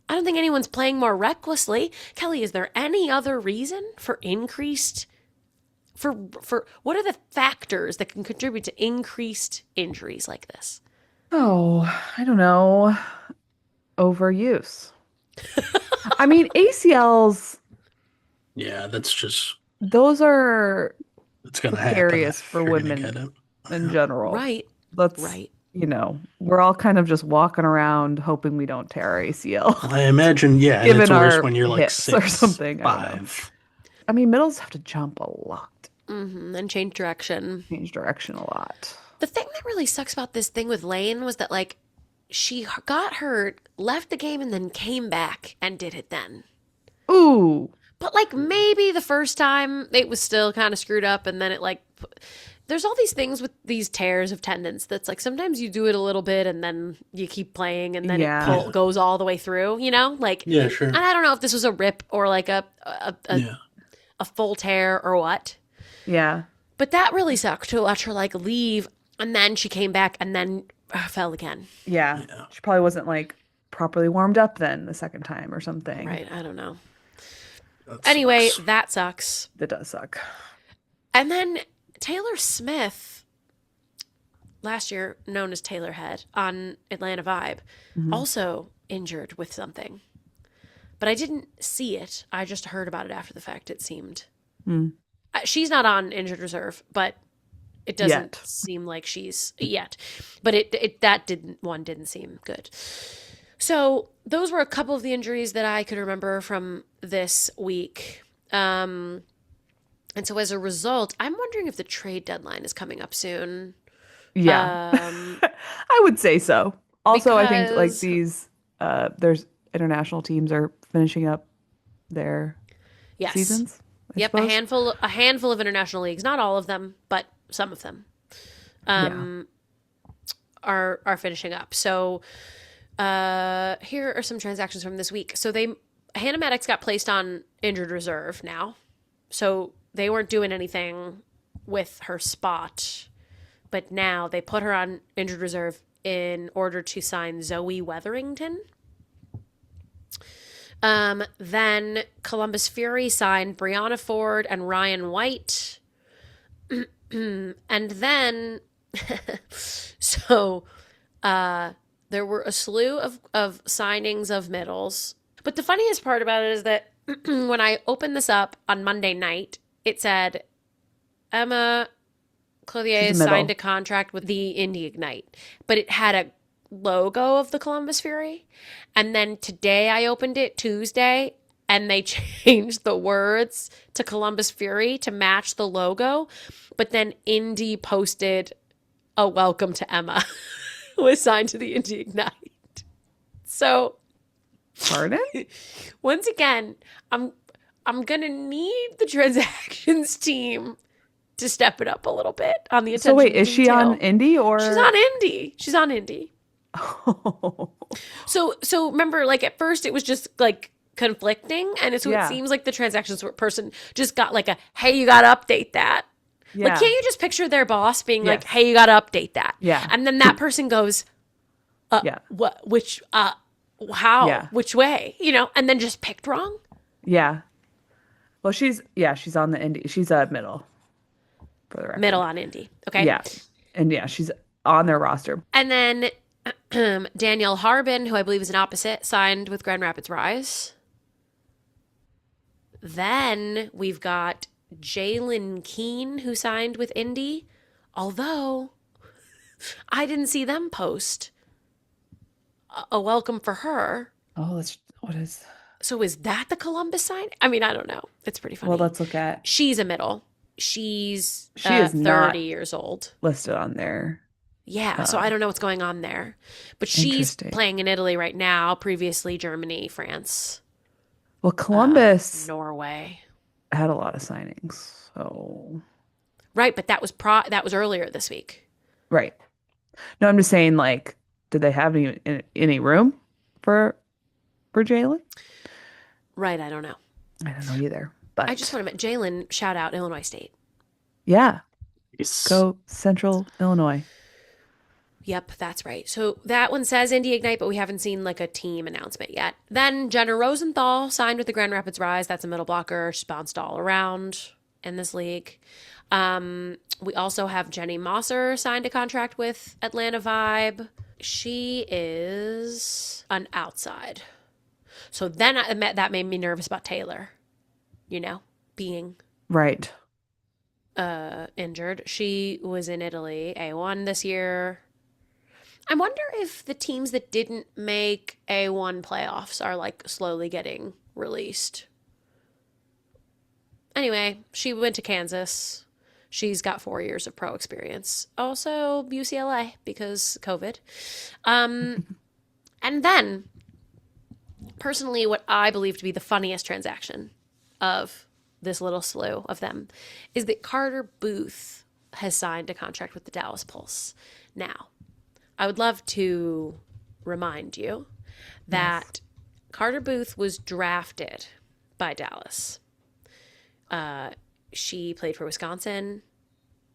S1: I don't think anyone's playing more recklessly. Kelly, is there any other reason for increased for what are the factors that can contribute to increased injuries like this?
S2: Oh, I don't know. Overuse. I mean, ACLs,
S3: Yeah, that's just
S2: those are
S3: it's gonna happen
S2: precarious
S3: if
S2: for
S3: you're gonna get
S2: women
S3: it.
S2: in
S3: Yeah.
S2: general.
S1: Right,
S2: Let's,
S1: right.
S2: we're all kind of just walking around hoping we don't tear our ACL,
S3: I imagine, yeah, and it's
S2: given
S3: worse
S2: our
S3: when you're like
S2: hips or
S3: six,
S2: something. I don't know.
S3: five.
S2: I mean, middles have to jump a lot,
S1: And change direction.
S2: change direction a lot.
S1: The thing that really sucks about this thing with Lane was that like she got hurt, left the game, and then came back and did it then.
S2: Ooh,
S1: But like maybe the first time it was still kind of screwed up, and then it like there's all these things with these tears of tendons that's like sometimes you do it a little bit and then you keep playing and then
S2: yeah.
S3: Yeah.
S1: goes all the way through, like.
S3: Yeah, sure.
S1: And I don't know if this was a rip or like
S3: Yeah.
S1: a full tear or what,
S2: Yeah.
S1: but that really sucked to watch her like leave and then she came back and then fell again.
S2: Yeah.
S3: Yeah.
S2: She probably wasn't like properly warmed up then the second time or something.
S1: Right? I don't know.
S3: That
S1: Anyway,
S3: sucks.
S1: that sucks.
S2: That does suck.
S1: And then Taylor Smith, last year known as Taylor Head on Atlanta Vibe, also injured with something. But I didn't see it. I just heard about it after the fact, it seemed.
S2: Mm.
S1: She's not on injured reserve, but It doesn't seem like she's yet, but didn't seem good. So those were a couple of the injuries that I could remember from this week. And so as a result, I'm wondering if the trade deadline is coming up soon.
S2: Yeah.
S1: Um,
S2: I would say so. Also, I think like
S1: because
S2: these there's international teams are finishing up their
S1: yes,
S2: seasons, I
S1: yep,
S2: suppose.
S1: a handful of international leagues, not all of them, but some of them,
S2: Yeah.
S1: um, are finishing up. So here are some transactions from this week. So Hannah Maddox got placed on injured reserve now. So they weren't doing anything with her spot, but now they put her on injured reserve in order to sign Zoe Weatherington. Then Columbus Fury signed Brianna Ford and Ryan White. And then, so there were a slew of signings of middles. But the funniest part about it is that when I opened this up on Monday night, it said Emma Clothier
S2: She's a
S1: signed
S2: middle.
S1: a contract with the Indy Ignite, but it had a logo of the Columbus Fury. And then today I opened it, Tuesday, and they changed the words to Columbus Fury to match the logo. But then Indy posted a welcome to Emma was signed to the Indy Ignite. So
S2: Pardon?
S1: once again, I'm gonna need the transactions team to step it up a little bit on the
S2: So
S1: attention
S2: wait,
S1: to
S2: is she on
S1: detail.
S2: Indy or?
S1: She's on Indy. She's on Indy. So remember, like at first it was just like conflicting, and so it
S2: Yeah.
S1: seems like the transactions person just got like a hey, you gotta update that. Like,
S2: Yeah.
S1: can't you just picture their boss being like,
S2: Yes.
S1: hey, you gotta update that?
S2: Yeah.
S1: And then that person goes,
S2: Yeah.
S1: what, how,
S2: Yeah.
S1: which way, and then just picked wrong.
S2: Yeah. Well, she's on the Indy. She's a middle for the record.
S1: Middle on Indy. Okay.
S2: Yeah. And yeah, she's on their roster.
S1: And then Danielle Harbin, who I believe is an opposite, signed with Grand Rapids Rise. Then we've got Jalen Keene, who signed with Indy, although I didn't see them post a welcome for her.
S2: Oh, what is?
S1: So is that the Columbus sign? I mean, I don't know. It's pretty funny.
S2: Well, let's look at.
S1: She's a middle. She's
S2: She is
S1: 30
S2: not
S1: years old.
S2: listed on there.
S1: Yeah, so I don't know what's going on there. But she's
S2: Interesting.
S1: playing in Italy right now, previously Germany, France,
S2: Well, Columbus
S1: Norway.
S2: had a lot of signings. So
S1: Right, but that was earlier this week.
S2: right. No, I'm just saying, like, did they have any room for Jalen?
S1: Right, I don't know.
S2: I don't know either. But
S1: I just want to Jalen, shout out Illinois State.
S2: yeah,
S3: Yes.
S2: go Central Illinois.
S1: Yep, that's right. So that one says Indy Ignite, but we haven't seen like a team announcement yet. Then Jenna Rosenthal signed with the Grand Rapids Rise. That's a middle blocker. She's bounced all around in this league. We also have Jenny Mosser signed a contract with Atlanta Vibe. She is an outside. So then that made me nervous about Taylor, being
S2: Right.
S1: injured. She was in Italy, A1 this year. I wonder if the teams that didn't make A1 playoffs are like slowly getting released. Anyway, she went to Kansas. She's got 4 years of pro experience. Also UCLA because COVID. And then, personally, what I believe to be the funniest transaction of this little slew of them is that Carter Booth has signed a contract with the Dallas Pulse. Now, I would love to remind you that Carter Booth was drafted by Dallas. She played for Wisconsin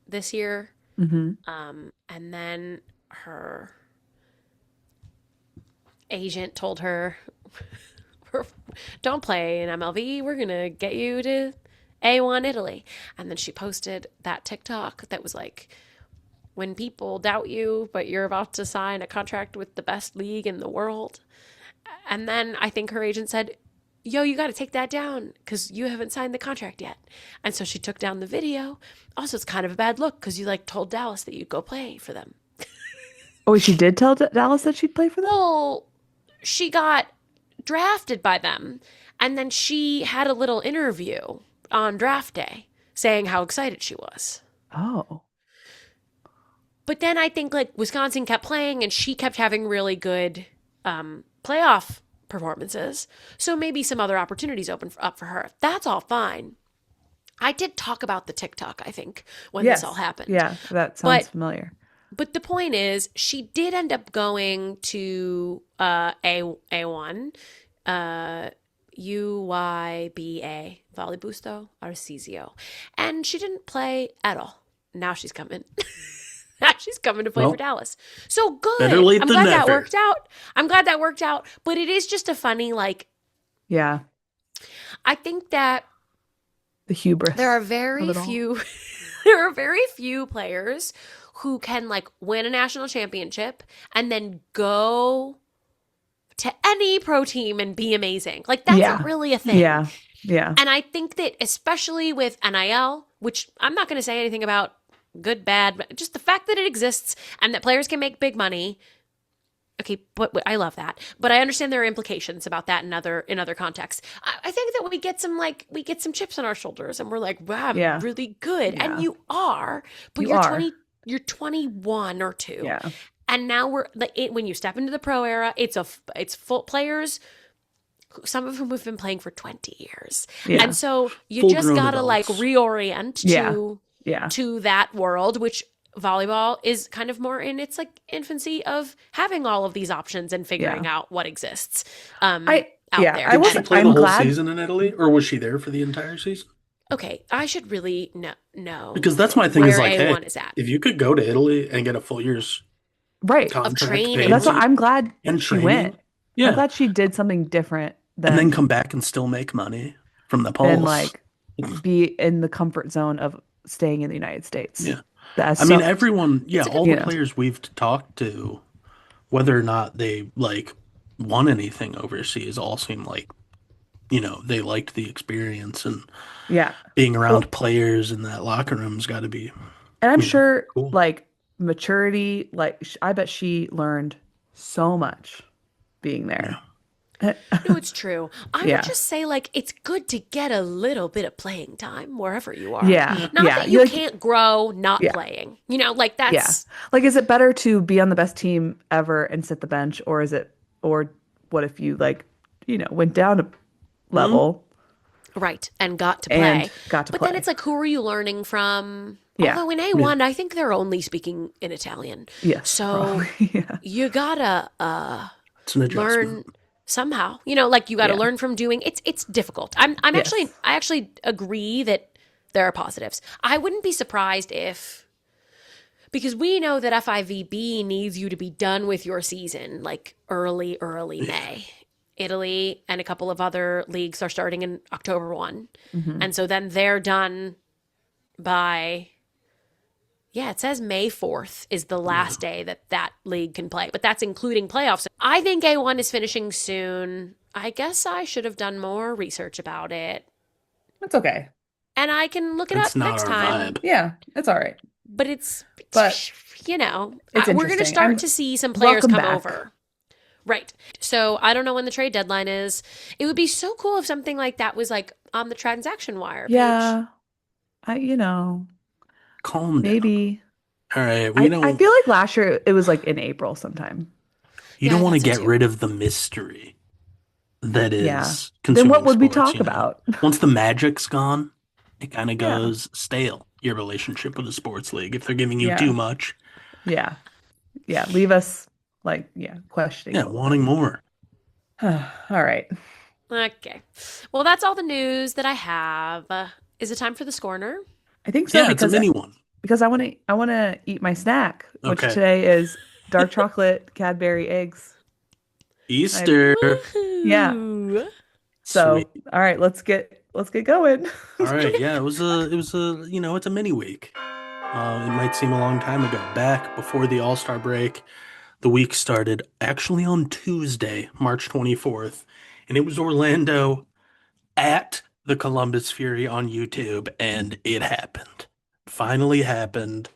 S1: this year.
S2: Mm-hmm.
S1: And then her agent told her, don't play in MLV. We're going to get you to A1 Italy. And then she posted that TikTok that was like, when people doubt you, but you're about to sign a contract with the best league in the world. And then I think her agent said, yo, you got to take that down because you haven't signed the contract yet. And so she took down the video. Also, it's kind of a bad look because you like told Dallas that you'd go play for them.
S2: Oh, wait, she did tell Dallas that she'd play for them?
S1: Well, she got drafted by them. And then she had a little interview on draft day saying how excited she was.
S2: Oh.
S1: But then I think like Wisconsin kept playing and she kept having really good playoff performances. So maybe some other opportunities open up for her. That's all fine. I did talk about the TikTok, I think, when
S2: Yes.
S1: this all happened.
S2: Yeah, that sounds
S1: But
S2: familiar.
S1: But the point is, she did end up going to A1, UYBA, Volleybusto Arcesio. And she didn't play at all. Now she's coming. Now she's coming to play for Dallas. So good.
S3: Better late
S1: I'm
S3: than
S1: glad
S3: never.
S1: that worked out. I'm glad that worked out. But it is just a funny, like,
S2: Yeah,
S1: I think that
S2: the hubris.
S1: there are
S2: of
S1: very
S2: it all.
S1: few there are very few players who can like win a national championship and then go to any pro team and be amazing. Like that's
S2: Yeah.
S1: not really a thing.
S2: Yeah, yeah,
S1: And I think that especially with NIL, which I'm not going to say anything about good, bad, but just the fact that it exists and that players can make big money. Okay, but I love that. But I understand there are implications about that in other contexts. I think that we get some chips on our shoulders and we're like, wow, I'm
S2: Yeah.
S1: really good.
S2: Yeah.
S1: And you are, but
S2: You
S1: you're
S2: are.
S1: you're 21 or 2.
S2: yeah,
S1: And now when you step into the pro era, it's full players, some of whom have been playing for 20 years.
S2: yeah,
S1: And so you
S3: Full-grown
S1: just got to like
S3: adults.
S1: reorient
S2: Yeah.
S1: to
S2: yeah.
S1: that world, which volleyball is kind of more in its like infancy of having all of these options and figuring
S2: Yeah.
S1: out what exists
S2: I
S1: out
S2: yeah,
S1: there.
S2: I
S3: Did she
S2: wasn't.
S3: play
S2: I'm
S3: the whole
S2: glad.
S3: season in Italy, or was she there for the entire season?
S1: Okay, I should really know
S3: Because that's my thing. Is
S1: where
S3: like,
S1: A1
S3: hey,
S1: is at.
S3: if you could go to Italy and get a full year's
S2: Right.
S3: contract,
S1: training.
S3: paid
S2: That's why
S3: for,
S2: I'm glad
S3: and
S2: she
S3: training,
S2: went. I'm
S3: yeah,
S2: glad she did something different
S3: and then
S2: than
S3: come back and still make money from the pulse.
S2: like be in the comfort zone of staying in the United States.
S3: Yeah.
S2: That's
S3: I mean,
S2: so,
S3: everyone, yeah,
S1: It's a good
S3: all the
S2: point.
S3: players we've talked to, whether or not they like won anything overseas, all seem like, they liked the experience, and
S2: yeah.
S3: being around
S2: Well,
S3: players in that locker room's got to be,
S2: and I'm
S3: you know,
S2: sure
S3: cool.
S2: like maturity, like I bet she learned so much being there.
S1: No, it's true. I
S2: Yeah.
S1: would just say like it's good to get a little bit of playing time wherever you are.
S2: Yeah.
S1: Not
S2: Yeah.
S1: that you
S2: Like,
S1: can't grow not
S2: Yeah.
S1: playing. Like
S2: yeah.
S1: that's
S2: Like, is it better to be on the best team ever and sit the bench, or what if you like, went down a level
S1: right and got to
S2: and
S1: play.
S2: got to
S1: But
S2: play?
S1: then it's like, who are you learning from?
S2: Yeah.
S1: Although in A1, I think they're only speaking in Italian.
S2: Yes.
S1: So
S2: probably. Yeah.
S1: you gotta
S3: It's an adjustment.
S1: learn somehow. Like you gotta
S2: Yeah.
S1: learn from doing. It's difficult. I actually agree that there are positives. I wouldn't be surprised if, because we know that FIVB needs you to be done with your season like early May. Italy and a couple of other leagues are starting in October 1.
S2: Mhm.
S1: And so then they're done by, it says May 4th is the last day that league can play, but that's including playoffs. I think A1 is finishing soon. I guess I should have done more research about it.
S2: That's okay.
S1: And I can look it
S3: It's
S1: up
S3: not
S1: next
S3: our
S1: time.
S3: vibe.
S2: Yeah, it's all right.
S1: But
S2: But it's
S1: we're going to
S2: interesting.
S1: start to see some players
S2: Welcome
S1: come
S2: back.
S1: over. Right. So I don't know when the trade deadline is. It would be so cool if something like that was like on the transaction wire page.
S2: Yeah,
S3: Calm down.
S2: maybe.
S3: All right,
S2: I feel like last year it was like in April sometime.
S3: you
S1: Yeah,
S3: don't
S1: I
S3: want to
S1: thought so
S3: get
S1: too.
S3: rid of the mystery that is
S2: Yeah. Then
S3: consuming
S2: what would we
S3: sports,
S2: talk about?
S3: Once the magic's gone, it kind of
S2: Yeah.
S3: goes stale, your relationship with a sports league. If they're giving you
S2: Yeah.
S3: too much,
S2: Yeah, leave us questioning.
S3: yeah, wanting more.
S2: All right.
S1: Okay. Well, that's all the news that I have. Is it time for the scorner?
S2: I think so
S3: Yeah, it's a
S2: because
S3: mini one.
S2: I want to eat my snack, which
S3: Okay.
S2: today is dark chocolate Cadbury eggs.
S3: Easter.
S2: Yeah. So,
S3: Sweet.
S2: all right, let's get going.
S3: All right, yeah, it was it's a mini week. It might seem a long time ago. Back before the All-Star break, the week started actually on Tuesday, March 24th, and it was Orlando at the Columbus Fury on YouTube, and it happened. Finally happened.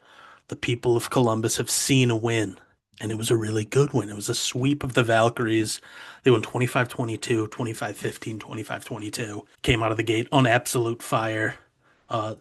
S3: The people of Columbus have seen a win, and it was a really good win. It was a sweep of the Valkyries. They won 25-22, 25-15, 25-22. Came out of the gate on absolute fire.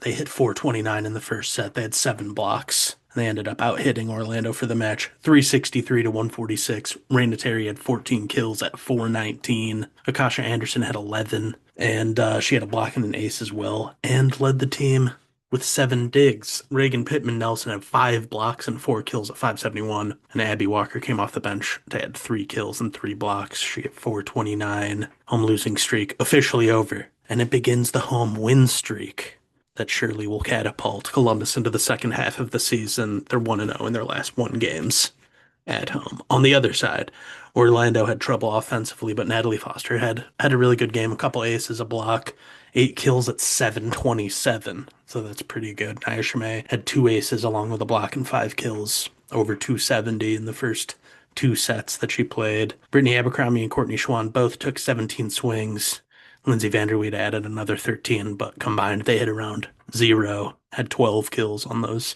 S3: They hit 429 in the first set. They had 7 blocks. They ended up out hitting Orlando for the match, 363 to 146. Raina Terry had 14 kills at 419. Akasha Anderson had 11, and she had a block and an ace as well, and led the team with 7 digs. Reagan Pittman Nelson had 5 blocks and 4 kills at 571, and Abby Walker came off the bench to add 3 kills and 3 blocks. She had 429. Home losing streak officially over, and it begins the home win streak that surely will catapult Columbus into the second half of the season. They're 1-0 in their last 1 games at home. On the other side, Orlando had trouble offensively, but Natalie Foster had a really good game, a couple aces, a block, 8 kills at 727. So that's pretty good. Nia Shimei had 2 aces along with a block and 5 kills, over 270 in the first 2 sets that she played. Brittany Abercrombie and Courtney Schwann both took 17 swings. Lindsay Vanderweed added another 13, but combined they hit around 0, had 12 kills on those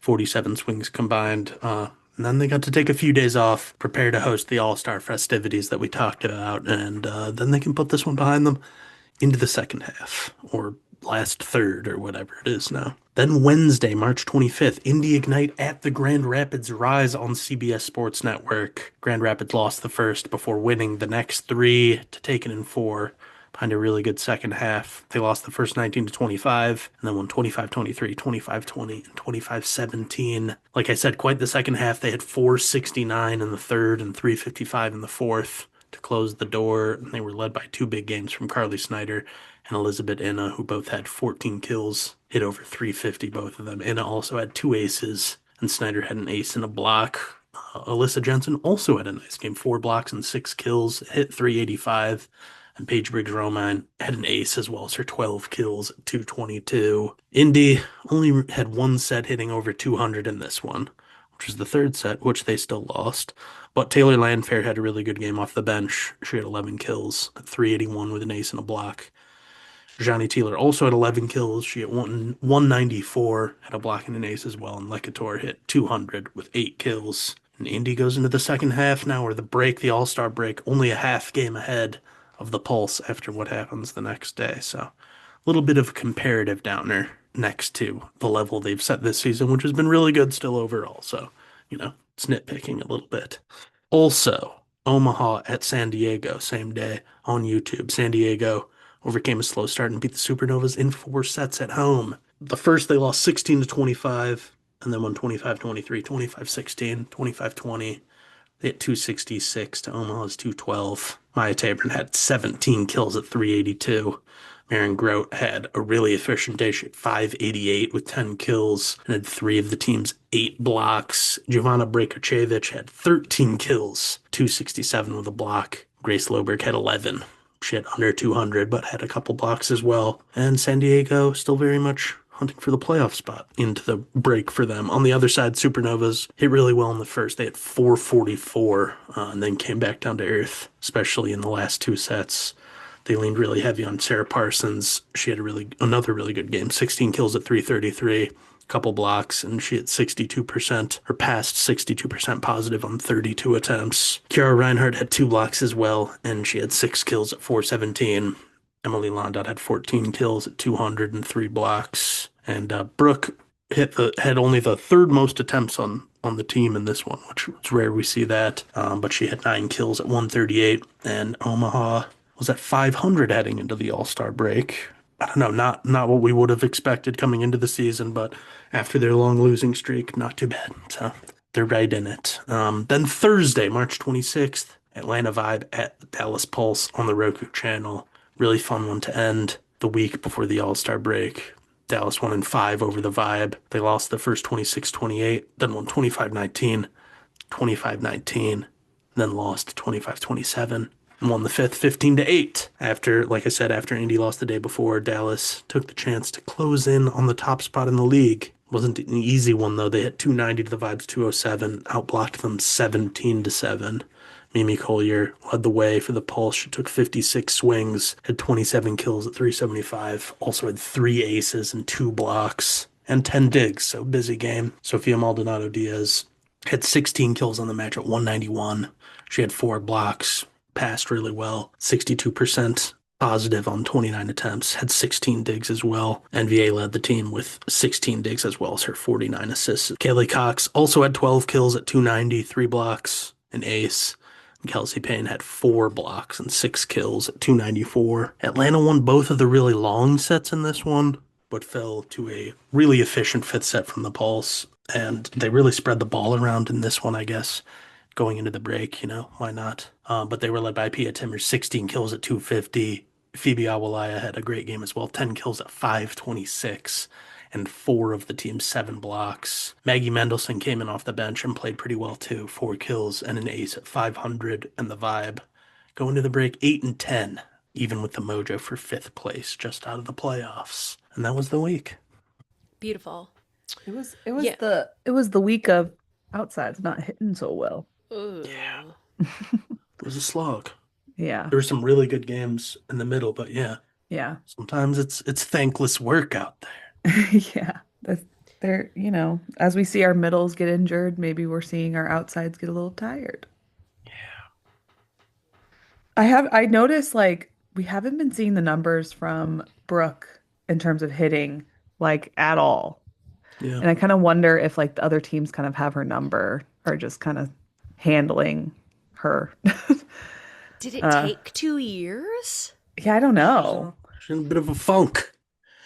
S3: 47 swings combined. And then they got to take a few days off, prepare to host the All-Star festivities that we talked about, and then they can put this one behind them into the second half, or last third, or whatever it is now. Then Wednesday, March 25th, Indy Ignite at the Grand Rapids Rise on CBS Sports Network. Grand Rapids lost the first before winning the next 3 to take it in 4. Behind a really good second half. They lost the first 19 to 25, and then won 25-23, 25-20, and 25-17. Like I said, quite the second half. They had 469 in the third and 355 in the fourth to close the door. And they were led by 2 big games from Carly Snyder and Elizabeth Inna, who both had 14 kills, hit over 350, both of them. Inna also had 2 aces, and Snyder had an ace and a block. Alyssa Jensen also had a nice game, 4 blocks and 6 kills, hit 385. And Paige Briggs-Romine had an ace as well as her 12 kills at 222. Indy only had 1 set hitting over 200 in this one, which was the 3rd set, which they still lost. But Taylor Landfair had a really good game off the bench. She had 11 kills at 381 with an ace and a block. Johnny Teeler also had 11 kills. She had 194, had a block and an ace as well. And Lekator hit 200 with 8 kills. And Indy goes into the second half now, or the break, the All-Star break, only a half game ahead of the Pulse after what happens the next day. So a little bit of a comparative downer next to the level they've set this season, which has been really good still overall. So, it's nitpicking a little bit. Also, Omaha at San Diego, same day on YouTube. San Diego overcame a slow start and beat the Supernovas in 4 sets at home. The first, they lost 16 to 25, and then won 25-23, 25-16, 25-20. They had 266 to Omaha's 212. Maya Tabron had 17 kills at 382. Maren Grote had a really efficient day. She had 588 with 10 kills and had 3 of the team's 8 blocks. Giovanna Brejkovic had 13 kills, 267 with a block. Grace Loberg had 11. She had under 200, but had a couple blocks as well. And San Diego still very much hunting for the playoff spot into the break for them. On the other side, Supernovas hit really well in the first. They had 444 and then came back down to earth, especially in the last 2 sets. They leaned really heavy on Sarah Parsons. She had another really good game, 16 kills at 333, couple blocks, and she hit 62%, or past 62% positive on 32 attempts. Kiara Reinhardt had 2 blocks as well, and she had 6 kills at 417. Emily Londot had 14 kills at 203 blocks. And Brooke had only the 3rd most attempts on the team in this one, which is rare we see that. But she had 9 kills at 138. And Omaha was at 500 heading into the All-Star break. I don't know, not what we would have expected coming into the season, but after their long losing streak, not too bad. So they're right in it. Then Thursday, March 26th, Atlanta Vibe at the Dallas Pulse on the Roku channel. Really fun one to end the week before the All-Star break. Dallas won in 5 over the Vibe. They lost the first 26-28, then won 25-19, 25-19, then lost 25-27, and won the 5th 15-8. After, like I said, after Indy lost the day before, Dallas took the chance to close in on the top spot in the league. Wasn't an easy one, though. They hit 290 to the Vibe's 207, outblocked them 17-7. Mimi Collier led the way for the Pulse. She took 56 swings, had 27 kills at 375, also had 3 aces and 2 blocks, and 10 digs, so busy game. Sofia Maldonado Diaz had 16 kills on the match at 191. She had 4 blocks, passed really well, 62% positive on 29 attempts, had 16 digs as well. NVA led the team with 16 digs as well as her 49 assists. Kaylee Cox also had 12 kills at 290, 3 blocks, an ace. Kelsey Payne had 4 blocks and 6 kills at 294. Atlanta won both of the really long sets in this one, but fell to a really efficient fifth set from the Pulse. And they really spread the ball around in this one, I guess, going into the break, why not? But they were led by Pia Timmers, 16 kills at 250. Phoebe Awalaya had a great game as well, 10 kills at 526 and 4 of the team's 7 blocks. Maggie Mendelson came in off the bench and played pretty well too, 4 kills and an ace at 500. And the Vibe going to the break 8-10, even with the mojo for fifth place, just out of the playoffs. And that was the week.
S1: Beautiful.
S2: It was
S1: Yeah.
S2: the week of outsides not hitting so well.
S1: Ooh.
S3: Yeah. It was a slog.
S2: Yeah.
S3: There were some really good games in the middle, but yeah, sometimes it's thankless work out there.
S2: Yeah. They're, as we see our middles get injured, maybe we're seeing our outsides get a little tired.
S3: Yeah.
S2: I noticed like we haven't been seeing the numbers from Brooke in terms of hitting like at all.
S3: Yeah.
S2: And I kind of wonder if like the other teams kind of have her number or just kind of handling her.
S1: Did it take 2 years?
S2: Yeah, I don't know.
S3: She's in a bit of a funk.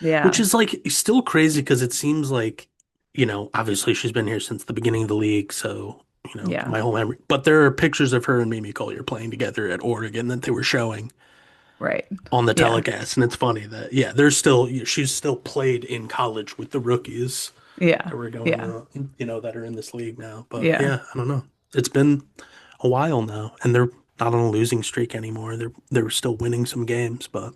S2: Yeah.
S3: Which is like still crazy because it seems like, obviously she's been here since the beginning of the league, so,
S2: Yeah.
S3: my whole memory. But there are pictures of her and Mimi Collier playing together at Oregon that they were showing
S2: Right.
S3: on the
S2: Yeah.
S3: telecast. And it's funny that, she's still played in college with the rookies
S2: Yeah.
S3: that were going, that are in this league now. But
S2: Yeah.
S3: I don't know. It's been a while now, and they're not on a losing streak anymore. They're still winning some games, but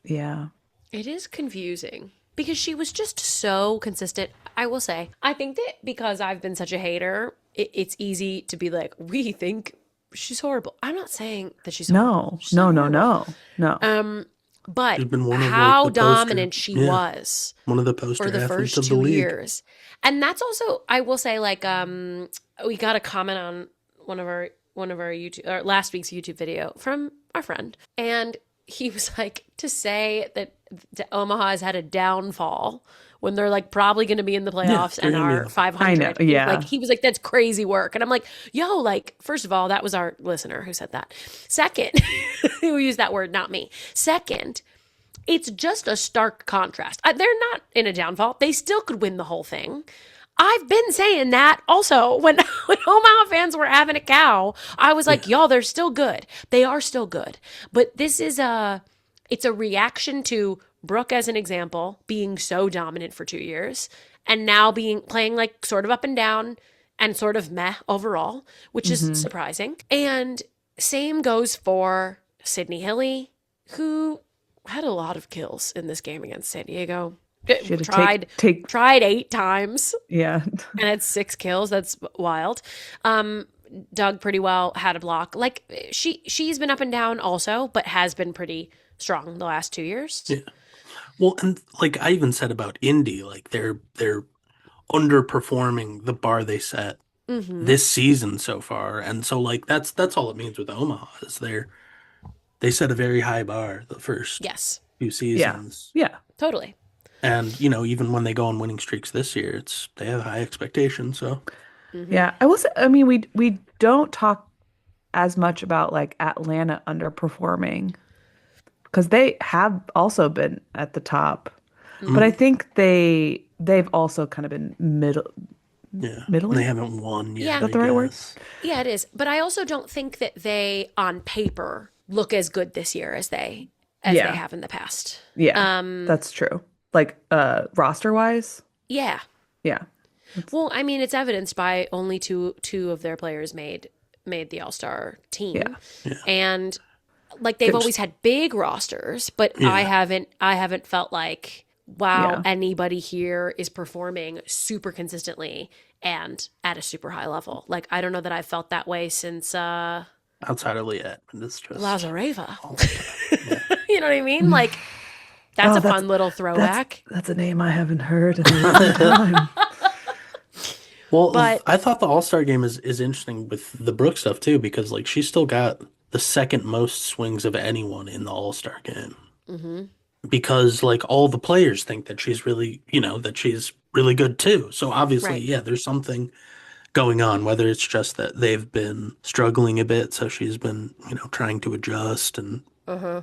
S2: Yeah.
S1: It is confusing because she was just so consistent. I will say, I think that because I've been such a hater, it's easy to be like, we think she's horrible. I'm not saying that she's horrible. She's not horrible.
S2: No.
S1: But
S3: she's been one of
S1: how
S3: like, the poster-
S1: dominant she
S3: yeah,
S1: was
S3: one of the poster
S1: for the
S3: athletes
S1: first
S3: of the
S1: 2
S3: league.
S1: years. And that's also, I will say, like, we got a comment on one of our YouTube, or last week's YouTube video from our friend. And he was like, to say that Omaha has had a downfall when they're like probably going to be in the playoffs
S3: they're
S1: and
S3: gonna be in
S1: are
S3: the-
S1: 500.
S2: I know, yeah.
S1: Like he was like, that's crazy work. And I'm like, yo, like, first of all, that was our listener who said that. Second, who used that word, not me. Second, it's just a stark contrast. They're not in a downfall. They still could win the whole thing. I've been saying that also when Omaha fans were having a cow. I was like, y'all, they're still good. They are still good. But this is it's a reaction to Brooke, as an example, being so dominant for 2 years and now playing like sort of up and down and sort of meh overall, which is surprising. And same goes for Sydney Hilly, who had a lot of kills in this game against San Diego.
S2: She had to
S1: Tried 8 times
S2: Yeah.
S1: and had 6 kills. That's wild. Dug pretty well, had a block. Like she's been up and down also, but has been pretty strong the last 2 years.
S3: Yeah. Well, and like I even said about Indy, like they're underperforming the bar they set this season so far, and so like that's all it means with Omaha is they set a very high bar the first
S1: Yes,
S3: few seasons.
S2: Yeah.
S1: totally.
S3: And even when they go on winning streaks this year, they have high expectations. So
S2: Yeah. I will say, I mean, we don't talk as much about like Atlanta underperforming because they have also been at the top. But I think they've also kind of been middling.
S3: they haven't won yet.
S1: Yeah.
S2: Is that the right word?
S1: Yeah, it is. But I also don't think that they, on paper, look as good this year as they have in the past.
S2: Yeah. That's true. Like roster wise.
S1: Yeah.
S2: Yeah.
S1: Well, I mean, it's evidenced by only two of their players made the All-Star team.
S2: Yeah.
S1: And like they've always had big rosters, but I haven't felt like, wow, anybody here is performing super consistently and at a super high level. Like I don't know that I've felt that way since
S3: outside of Leah Edmond. It's just
S1: Lazareva.
S3: all the time. Yeah.
S1: You know what I mean? Like, that's
S2: Oh,
S1: a fun little throwback.
S2: that's a name I haven't heard in a long time.
S3: Well,
S1: But
S3: I thought the All-Star game is interesting with the Brooke stuff too, because like she still got the second most swings of anyone in the All-Star game.
S1: mhm,
S3: Because like all the players think that she's really, that she's really good too. So obviously,
S1: right.
S3: yeah, there's something going on, whether it's just that they've been struggling a bit, so she's been, trying to adjust and,
S1: Uh-huh.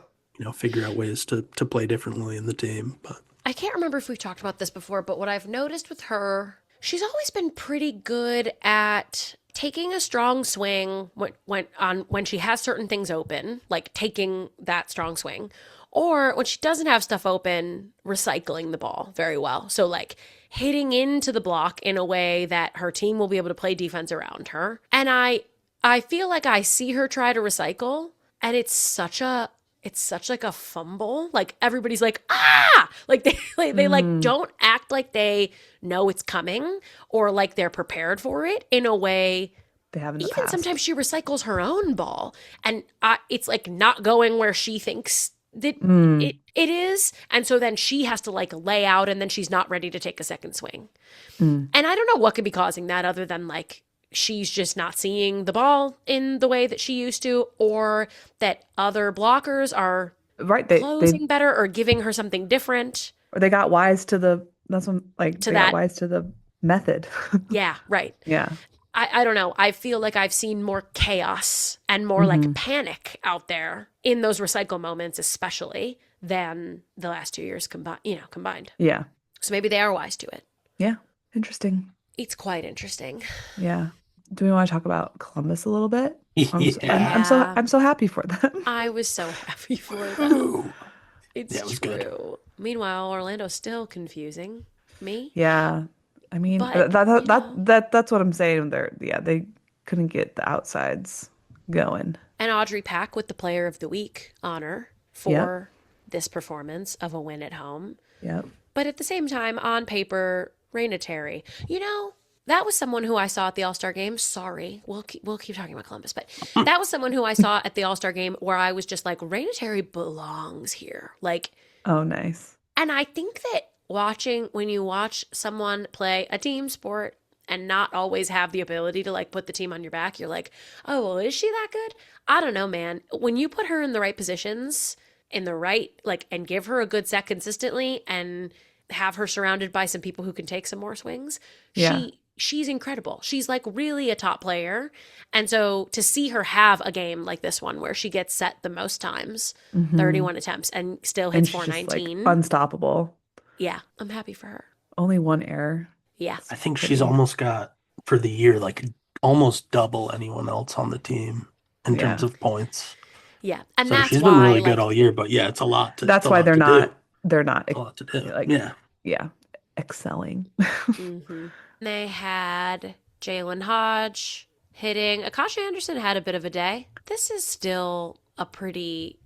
S3: figure out ways to play differently in the team. But
S1: I can't remember if we've talked about this before, but what I've noticed with her, she's always been pretty good at taking a strong swing when she has certain things open, like taking that strong swing, or when she doesn't have stuff open, recycling the ball very well. So like hitting into the block in a way that her team will be able to play defense around her. And I feel like I see her try to recycle, and it's such like a fumble. Like everybody's like, ah, like they like
S2: Mm,
S1: don't act like they know it's coming or like they're prepared for it in a way.
S2: they have in the
S1: Even
S2: past.
S1: sometimes she recycles her own ball, and it's like not going where she thinks that
S2: Mm,
S1: it is, and so then she has to like lay out, and then she's not ready to take a second swing.
S2: mm.
S1: And I don't know what could be causing that other than like she's just not seeing the ball in the way that she used to, or that other blockers are
S2: Right.
S1: closing better or giving her something different
S2: Or they got wise to the that's when like
S1: to
S2: they got
S1: that.
S2: wise to the method.
S1: Yeah, right.
S2: Yeah.
S1: I don't know. I feel like I've seen more chaos and more like
S2: Hmm.
S1: panic out there in those recycle moments, especially than the last 2 years combined.
S2: Yeah.
S1: So maybe they are wise to it.
S2: Yeah. Interesting.
S1: It's quite interesting.
S2: Yeah. Do we want to talk about Columbus a little bit?
S3: yeah.
S1: Yeah.
S2: I'm so happy for them.
S1: I was so happy for them.
S3: Ooh.
S1: It's
S3: Yeah, it was good.
S1: true. Meanwhile, Orlando's still confusing me.
S2: Yeah. I mean,
S1: But, you know,
S2: that's what I'm saying. They couldn't get the outsides going.
S1: and Audrey Pack with the Player of the Week honor
S2: Yep.
S1: for this performance of a win at home.
S2: Yep.
S1: But at the same time, on paper, Raina Terry, that was someone who I saw at the All-Star game. Sorry, we'll keep talking about Columbus, but that was someone who I saw at the All-Star game where I was just like, Raina Terry belongs here. Like,
S2: Oh, nice.
S1: and I think that when you watch someone play a team sport and not always have the ability to like put the team on your back, you're like, oh, well, is she that good? I don't know, man. When you put her in the right positions, in the right, like, and give her a good set consistently and have her surrounded by some people who can take some more swings,
S2: Yeah.
S1: she's incredible. She's like really a top player. And so to see her have a game like this one where she gets set the most times,
S2: Hmm.
S1: 31 attempts, and still
S2: And
S1: hits
S2: she's just like
S1: 419.
S2: unstoppable.
S1: Yeah, I'm happy for her.
S2: Only one error.
S1: Yeah.
S3: I think she's
S2: Pretty.
S3: almost got for the year like almost double anyone else on the team in terms
S2: Yeah.
S3: of points.
S1: Yeah. And
S3: So
S1: that's
S3: she's been
S1: why,
S3: really good
S1: like,
S3: all year, but yeah, it's
S2: That's
S3: a
S2: why
S3: lot to do.
S2: they're not
S3: A lot to do.
S2: like
S3: Yeah.
S2: yeah, excelling.
S1: they had Jalen Hodge hitting. Akasha Anderson had a bit of a day. This is still a pretty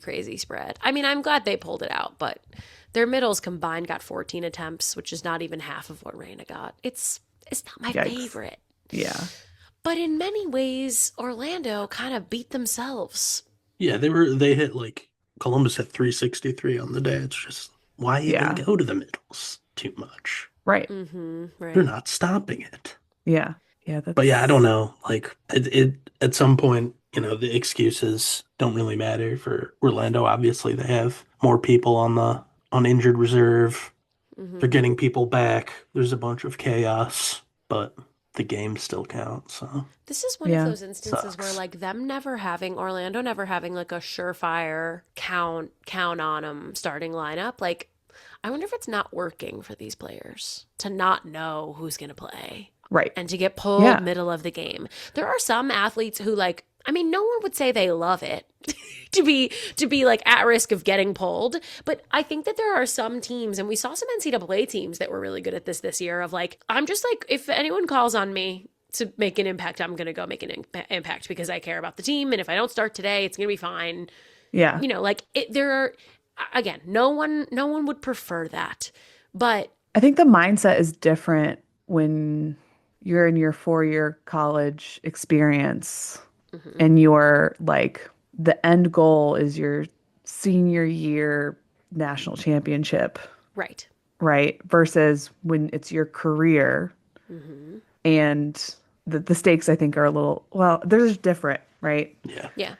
S1: crazy spread. I mean, I'm glad they pulled it out, but their middles combined got 14 attempts, which is not even half of what Reina got. It's not my
S2: Yikes.
S1: favorite.
S2: Yeah.
S1: But in many ways, Orlando kind of beat themselves.
S3: Yeah, they hit like Columbus hit 363 on the day. It's just why even
S2: Yeah.
S3: go to the middles too much?
S2: Right.
S1: Mm-hmm.
S3: They're
S1: Right.
S3: not stopping it.
S2: Yeah. Yeah,
S3: But yeah, I don't
S2: that's
S3: know. Like it at some point, the excuses don't really matter for Orlando. Obviously, they have more people on injured reserve.
S1: Mm-hmm.
S3: They're getting people back. There's a bunch of chaos, but the games still count. So
S1: This is one of
S2: yeah.
S1: those instances where
S3: sucks.
S1: like Orlando never having like a surefire count on them starting lineup. Like I wonder if it's not working for these players to not know who's going to play
S2: Right.
S1: and to get pulled
S2: Yeah.
S1: middle of the game. There are some athletes who like, I mean, no one would say they love it to be like at risk of getting pulled, but I think that there are some teams, and we saw some NCAA teams that were really good at this year. Of like, I'm just like, if anyone calls on me to make an impact, I'm gonna go make an impact because I care about the team, and if I don't start today, it's gonna be fine.
S2: Yeah.
S1: There are, again, no one would prefer that, but
S2: I think the mindset is different when you're in your 4-year college experience and you're like the end goal is your senior year national championship,
S1: Right.
S2: right? Versus when it's your career and the stakes I think are a little, well, they're just different, right?
S3: Yeah.
S1: Yeah.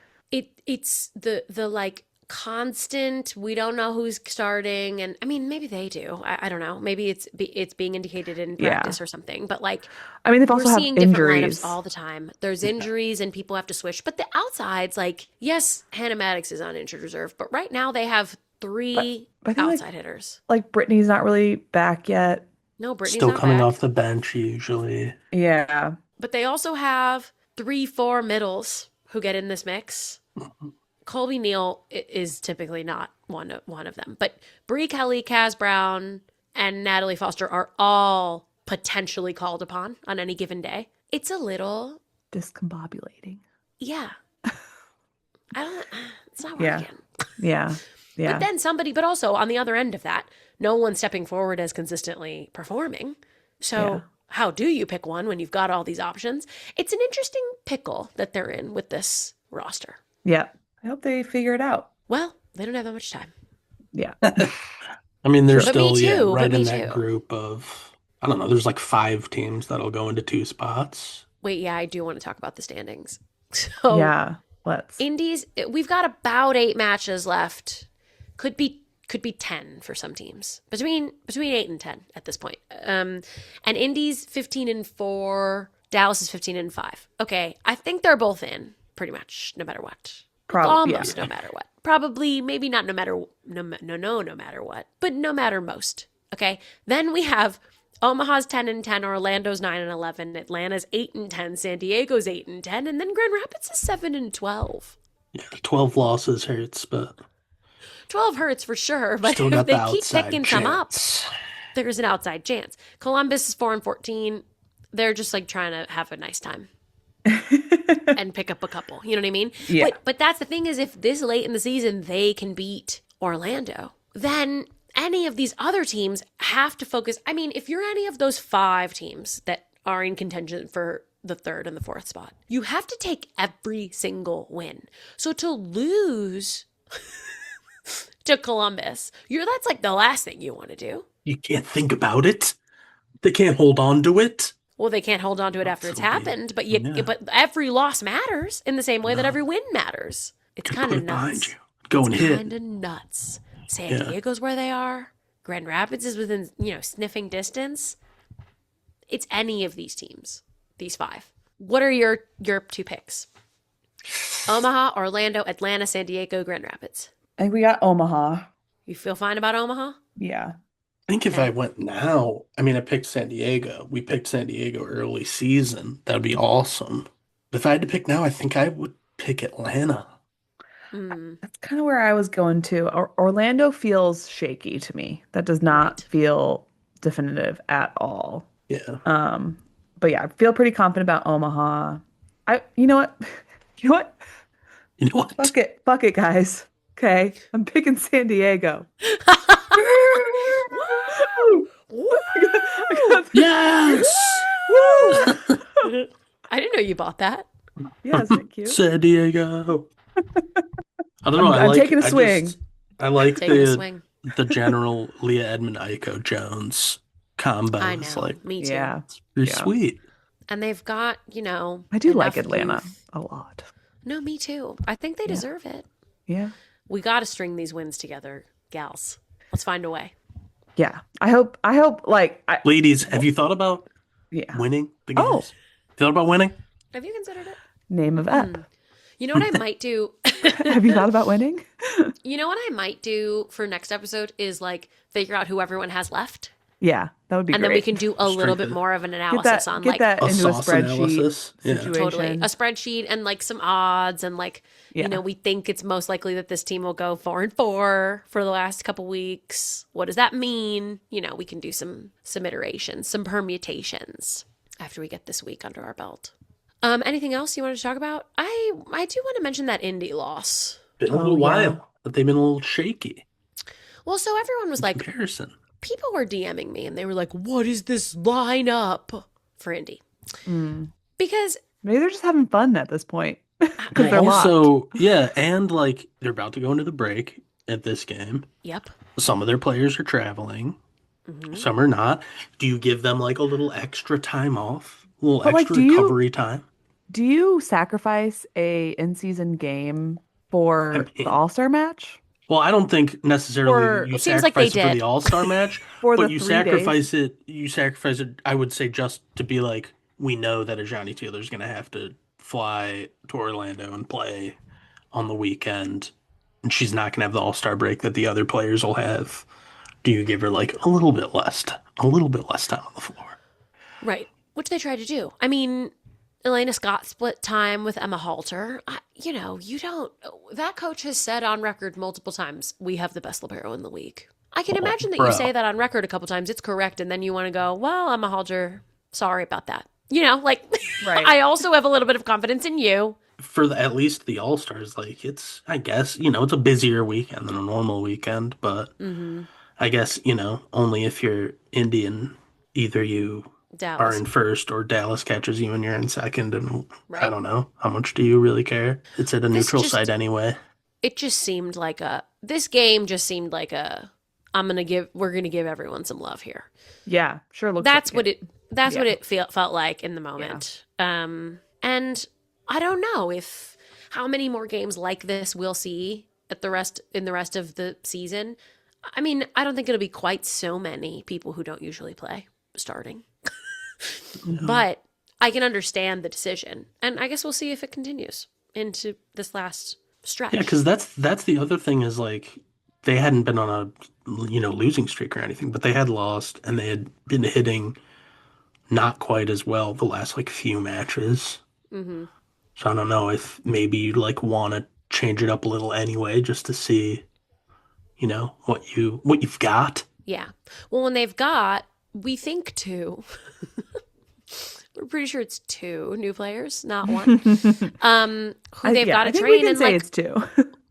S1: It's the like constant, we don't know who's starting, and I mean maybe they do. I don't know. Maybe it's being indicated in
S2: Yeah.
S1: practice or something. But like
S2: I mean, they've
S1: we're
S2: also have
S1: seeing different lineups
S2: injuries.
S1: all the time. There's injuries and people have to switch. But the outsides, like, yes, Hannah Maddox is on injured reserve, but right now they have three
S2: But I think
S1: outside hitters.
S2: like Brittany's not really back yet.
S1: No, Brittany's
S3: Still
S1: not
S3: coming
S1: back.
S3: off the bench usually.
S2: Yeah.
S1: But they also have 3-4 middles who get in this mix. Colby Neal is typically not one of them. But Bree Kelly, Kaz Brown, and Natalie Foster are all potentially called upon on any given day. It's a little,
S2: Discombobulating.
S1: yeah. It's not
S2: Yeah.
S1: working.
S2: Yeah. Yeah.
S1: But then but also on the other end of that, no one's stepping forward as consistently performing. So
S2: Yeah.
S1: how do you pick one when you've got all these options? It's an interesting pickle that they're in with this roster.
S2: Yeah. I hope they figure it out.
S1: Well, they don't have that much time.
S2: Yeah.
S3: I mean, they're
S1: But me
S3: still
S1: too,
S3: right
S1: but
S3: in
S1: me
S3: that
S1: too.
S3: group of, I don't know, there's like 5 teams that'll go into 2 spots.
S1: Wait, yeah, I do want to talk about the standings. So
S2: Yeah. Let's.
S1: Indies, we've got about 8 matches left. Could be 10 for some teams. Between 8 and 10 at this point. And Indy's 15-4, Dallas is 15-5. Okay, I think they're both in pretty much no matter what. Almost no matter what. Probably, maybe not no matter what, but no matter most. Okay, then we have Omaha's 10-10, Orlando's 9-11, Atlanta's 8-10, San Diego's 8-10, and then Grand Rapids is 7-12.
S3: Yeah, 12 losses hurts, but
S1: 12 hurts for sure, but
S3: still
S1: if
S3: got
S1: they
S3: the
S1: keep
S3: outside
S1: picking some up,
S3: chance.
S1: there's an outside chance. Columbus is 4-14. They're just like trying to have a nice time and pick up a couple. You know what I mean?
S2: Yeah.
S1: But that's the thing is if this late in the season they can beat Orlando, then any of these other teams have to focus. I mean, if you're any of those 5 teams that are in contention for the 3rd and the 4th spot, you have to take every single win. So to lose to Columbus, that's like the last thing you want to do.
S3: You can't think about it. They can't hold on to it.
S1: Well, they can't hold on to it after it's
S3: Absolutely.
S1: happened, but
S3: Yeah.
S1: but every loss matters in the same way that every win matters. It's
S3: Gotta
S1: kind
S3: put
S1: of
S3: it behind
S1: nuts.
S3: you. Go and hit.
S1: Kind of nuts. San
S3: Yeah.
S1: Diego's where they are. Grand Rapids is within, sniffing distance. It's any of these teams, these 5. What are your 2 picks? Omaha, Orlando, Atlanta, San Diego, Grand Rapids.
S2: I think we got Omaha.
S1: You feel fine about Omaha?
S2: Yeah.
S3: I think if I went now, I mean, I picked San Diego. We picked San Diego early season. That'd be awesome. But if I had to pick now, I think I would pick Atlanta.
S1: Hmm.
S2: That's kind of where I was going to. Orlando feels shaky to me. That does not
S1: Right.
S2: feel definitive at all.
S3: Yeah.
S2: But yeah, I feel pretty confident about Omaha. You know what? You know what?
S3: You know what?
S2: Fuck it, guys. Okay, I'm picking San Diego.
S1: Woo!
S3: Yes!
S1: I didn't know you bought that.
S2: Yeah, isn't it cute?
S3: San Diego. I don't know.
S2: I'm taking a swing.
S3: I like
S1: Taking a swing.
S3: the general Leah Edmond Aiko Jones combo.
S1: I
S3: It's
S1: know.
S3: like
S1: Me too.
S2: Yeah,
S3: it's pretty
S2: Yeah.
S3: sweet.
S1: And they've got,
S2: I do like
S1: enough
S2: Atlanta
S1: youth.
S2: a lot.
S1: No, me too. I think they deserve it.
S2: Yeah,
S1: We got to string these wins together, gals. Let's find a way.
S2: yeah. I hope.
S3: Ladies, have you thought about
S2: Yeah.
S3: winning the
S2: Oh.
S3: games? Thought about winning?
S1: Have you considered it?
S2: Name of ep.
S1: You know what I might do?
S2: Have you thought about winning?
S1: You know what I might do for next episode is like figure out who everyone has left.
S2: Yeah, that would be
S1: And
S2: great.
S1: then we can do a little bit
S3: Strengthen.
S1: more of an
S2: get
S1: analysis on
S2: get
S1: like
S2: that
S3: A
S2: into a
S3: sauce
S2: spreadsheet
S3: analysis? Yeah.
S2: situation.
S1: totally a spreadsheet and like some odds and like
S2: Yeah.
S1: we think it's most likely that this team will go 4-4 for the last couple weeks. What does that mean? We can do some iterations, some permutations after we get this week under our belt. Anything else you wanted to talk about? I do want to mention that Indy loss.
S3: Been a little
S2: Oh, yeah.
S3: while, but they've been a little shaky
S1: Well, so everyone was
S3: in
S1: like,
S3: comparison.
S1: people were DMing me and they were like, what is this lineup for Indy?
S2: Mm.
S1: Because
S2: Maybe they're just having fun at this point. because
S3: Well,
S2: they're locked.
S3: also, yeah, and like they're about to go into the break at this game.
S1: Yep.
S3: Some of their players are traveling,
S1: Hmm.
S3: some are not. Do you give them like a little extra time off, a little
S2: But like,
S3: extra recovery time?
S2: do you sacrifice a in-season game
S3: I
S2: for the
S3: mean,
S2: All-Star match?
S3: well, I don't think necessarily
S2: For
S3: you
S1: It seems like they
S3: sacrifice it for the
S1: did.
S3: All-Star match,
S2: for
S3: but
S2: the 3 days?
S3: you sacrifice it, I would say just to be like, we know that a Johnny Taylor's gonna have to fly to Orlando and play on the weekend, and she's not gonna have the All-Star break that the other players will have. Do you give her like a little bit less time on the floor?
S1: Right. Which they tried to do. I mean, Elena Scott split time with Emma Halter. You don't. That coach has said on record multiple times, we have the best libero in the league. I can
S3: Oh,
S1: imagine that you say
S3: bro.
S1: that on record a couple times. It's correct. And then you want to go, well, Emma Halter, sorry about that. Like,
S2: Right.
S1: I also have a little bit of confidence in you.
S3: For at least the All-Stars, like it's, I guess, it's a busier weekend than a normal weekend, but
S1: Mm-hmm.
S3: I guess, only if you're Indian, either you are
S1: Dallas.
S3: in first or Dallas catches you and you're in second. And I
S1: Right.
S3: don't know. How much do you really care? It's at a
S1: This
S3: neutral site
S1: just,
S3: anyway.
S1: it just seemed like this game just seemed like we're going to give everyone some love here.
S2: Yeah, sure looks
S1: That's
S2: like
S1: what
S2: it.
S1: that's what
S2: Yeah.
S1: it felt like in the
S2: Yeah.
S1: moment. And I don't know if how many more games like this we'll see in the rest of the season. I mean, I don't think it'll be quite so many people who don't usually play starting.
S2: Mhm.
S1: But I can understand the decision. And I guess we'll see if it continues into this last
S3: Yeah,
S1: stretch.
S3: because that's the other thing is like they hadn't been on a losing streak or anything, but they had lost and they had been hitting not quite as well the last like few matches.
S1: Mhm.
S3: So I don't know if maybe you'd like want to change it up a little anyway, just to see, what you've got.
S1: Yeah. Well, when they've got we think two. We're pretty sure it's two new players, not one. Who they've got
S2: I
S1: to
S2: think we
S1: train
S2: can
S1: and
S2: say
S1: like
S2: it's two.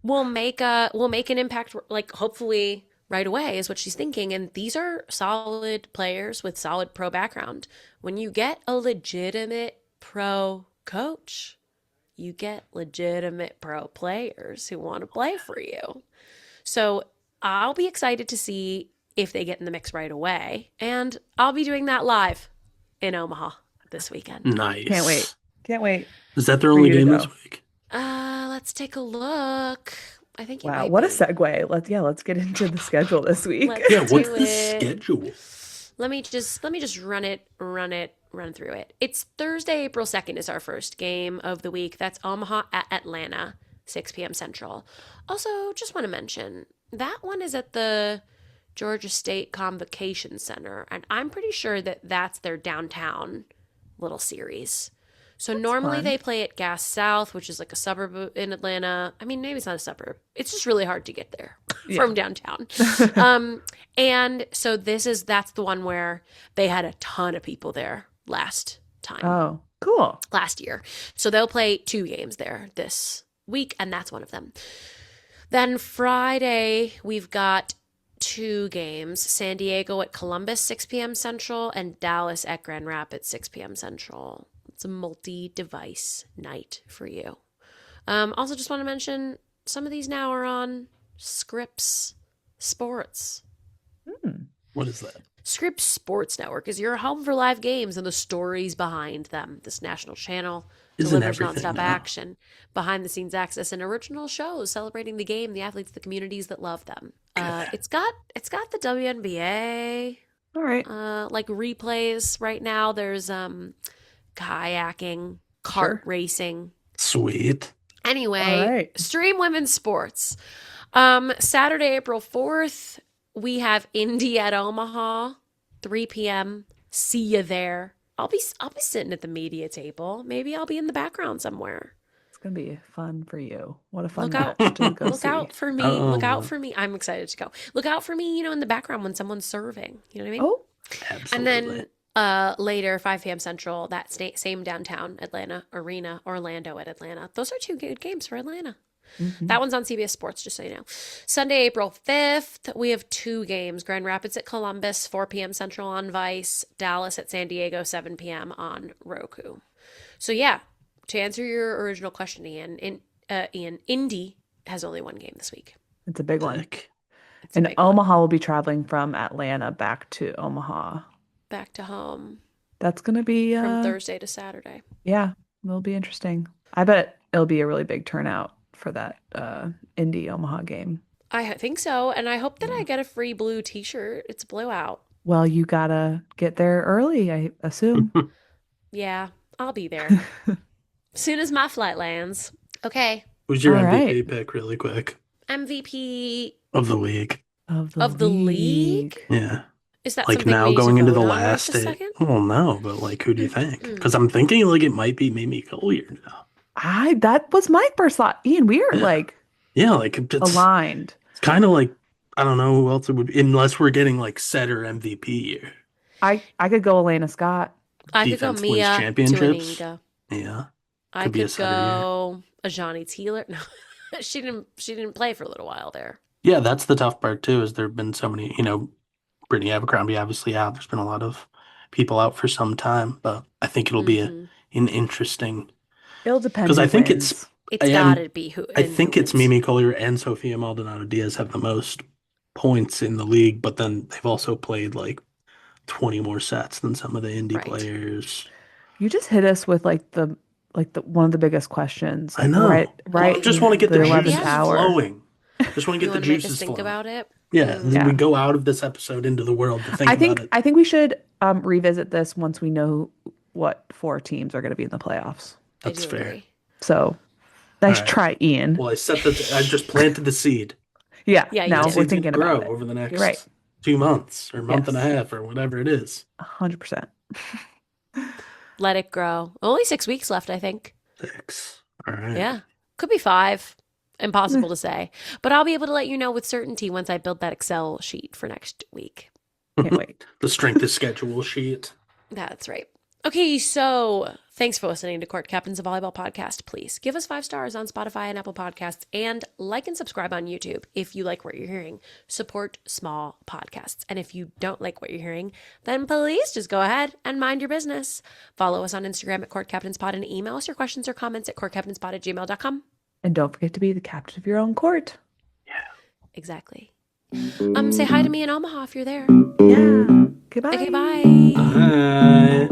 S1: will make an impact like hopefully right away is what she's thinking. And these are solid players with solid pro background. When you get a legitimate pro coach, you get legitimate pro players who want to play for you. So I'll be excited to see if they get in the mix right away. And I'll be doing that live in Omaha this weekend.
S2: Can't wait.
S3: Nice.
S2: Can't wait
S3: Is that their
S2: for
S3: only
S2: you to
S3: game this
S2: go.
S3: week?
S1: Let's take a look. I think it
S2: Wow,
S1: might
S2: what a
S1: be.
S2: segue. Let's get into the schedule this week.
S1: Let's
S3: Yeah, what's
S1: do
S3: the
S1: it.
S3: schedule?
S1: Let me just run through it. It's Thursday, April 2nd is our first game of the week. That's Omaha at Atlanta, 6 p.m. Central. Also, just want to mention that one is at the Georgia State Convocation Center, and I'm pretty sure that that's their downtown little series. So
S2: That's
S1: normally
S2: fun.
S1: they play at Gas South, which is like a suburb in Atlanta. I mean, maybe it's not a suburb. It's just really hard to get there from
S2: Yeah.
S1: downtown. And so that's the one where they had a ton of people there
S2: Oh, cool.
S1: last year. So they'll play 2 games there this week, and that's one of them. Then Friday, we've got 2 games: San Diego at Columbus, 6 p.m. Central, and Dallas at Grand Rapids, 6 p.m. Central. It's a multi-device night for you. Also, just want to mention some of these now are on Scripps Sports.
S2: Hmm.
S3: What is that?
S1: Scripps Sports Network is your home for live games and the stories behind them. This national channel
S3: Isn't
S1: delivers
S3: everything
S1: nonstop
S3: now?
S1: action, behind the scenes access, and original shows celebrating the game, the athletes, the communities that love them. It's got the WNBA
S2: All right.
S1: like replays right now. There's kayaking, kart
S2: Sure.
S1: racing.
S3: Sweet.
S2: All
S1: Anyway,
S2: right.
S1: stream women's sports. Saturday, April 4th, we have Indy at Omaha, 3 p.m. See you there. I'll be sitting at the media table. Maybe I'll be in the background somewhere.
S2: It's gonna be fun for you. What a fun
S1: Look out.
S2: match to go
S1: Look
S2: see.
S1: out for me.
S3: Oh,
S1: Look out for me. I'm excited to go. Look out for me, in the background when someone's serving. You know what I mean?
S2: Oh,
S1: And
S3: absolutely.
S1: then later, 5 p.m. Central, that same downtown Atlanta arena, Orlando at Atlanta. Those are 2 good games for Atlanta.
S2: mhm.
S1: That one's on CBS Sports, just so you know. Sunday, April 5th, we have 2 games. Grand Rapids at Columbus, 4 p.m. Central on Vice. Dallas at San Diego, 7 p.m. on Roku. So, yeah, to answer your original question, Ian, Indy has only one game this week.
S2: It's a big one.
S3: Sick.
S1: It's a
S2: And
S1: big one.
S2: Omaha will be traveling from Atlanta back to Omaha.
S1: Back to home
S2: That's going to be,
S1: from Thursday to Saturday.
S2: yeah, it'll be interesting. I bet it'll be a really big turnout for that Indy Omaha game.
S1: I think so, and I hope that I get a free blue T-shirt. It's a blowout.
S2: Well, you gotta get there early, I assume.
S1: Yeah, I'll be there as soon as my flight lands. Okay,
S3: Who's your
S2: All
S3: MVP
S2: right.
S3: pick, really quick,
S1: MVP
S3: of the league?
S2: Of
S1: the league?
S3: Yeah.
S1: Is that
S3: Like
S1: something
S3: now
S1: we need
S3: going
S1: to
S3: into the
S1: vote on right
S3: last
S1: this
S3: day.
S1: second?
S3: Well, no, but like, who do you think? Because I'm thinking like it might be Mimi Collier now.
S2: That was my first thought. Ian, we are
S3: Yeah.
S2: like
S3: Yeah, like it's
S2: aligned.
S3: kind of like I don't know who else it would be, unless we're getting like setter MVP year.
S2: I could go Elena Scott.
S1: I could go
S3: Defense wins
S1: Mia
S3: championships.
S1: Tuaninga.
S3: Yeah,
S1: I
S3: could be a
S1: could
S3: setter year.
S1: go Ajani Teeler. No, she didn't play for a little while there.
S3: Yeah, that's the tough part too. Is there have been so many, Brittany Abercrombie obviously out. There's been a lot of people out for some time, but I think it'll be
S1: Mhm.
S3: an interesting
S2: It'll depend
S3: because
S2: who
S3: I think
S2: wins.
S1: It's
S3: I
S1: gotta be who.
S3: I
S1: and who
S3: think it's
S1: wins.
S3: Mimi Collier and Sofia Maldonado Diaz have the most points in the league, but then they've also played like 20 more sets than some of the indie
S1: Right.
S3: players.
S2: You just hit us with the one of the biggest questions,
S3: I
S2: like
S3: know.
S2: right
S3: I just
S2: in
S3: want to get
S2: the
S3: the
S2: 11th
S3: juices
S2: hour.
S3: flowing. Just want to
S1: You
S3: get the
S1: want to make us
S3: juices
S1: think
S3: flowing.
S1: about it?
S3: Yeah, then
S2: Yeah.
S3: we go out of this episode into the world to think about it.
S2: I think we should revisit this once we know what 4 teams are going to be in the playoffs.
S3: That's
S1: I do
S3: fair.
S1: agree.
S2: So nice
S3: All right.
S2: try, Ian.
S3: Well, I just planted the seed.
S2: Yeah,
S1: Yeah, you
S2: now
S1: did.
S2: we're
S3: Seeds would
S2: thinking
S3: grow
S2: about it.
S3: over the next
S2: You're right.
S3: 2 months or month and a
S2: Yes.
S3: half or whatever it is.
S2: 100%.
S1: Let it grow. Only 6 weeks left, I think.
S3: 6. All right.
S1: Yeah, could be 5. Impossible to say, but I'll be able to let you know with certainty once I build that Excel sheet for next week.
S2: Can't wait.
S3: The strength of schedule sheet.
S1: That's right. Okay, so thanks for listening to Court Captains of Volleyball podcast. Please give us 5 stars on Spotify and Apple Podcasts, and like and subscribe on YouTube if you like what you're hearing. Support small podcasts. And if you don't like what you're hearing, then please just go ahead and mind your business. Follow us on Instagram at Court Captains Pod and email us your questions or comments at courtcaptainspod@gmail.com.
S2: And don't forget to be the captain of your own court.
S1: Exactly. Say hi to me in Omaha if you're there.
S2: Yeah. Goodbye.
S1: Okay, bye.
S3: Bye.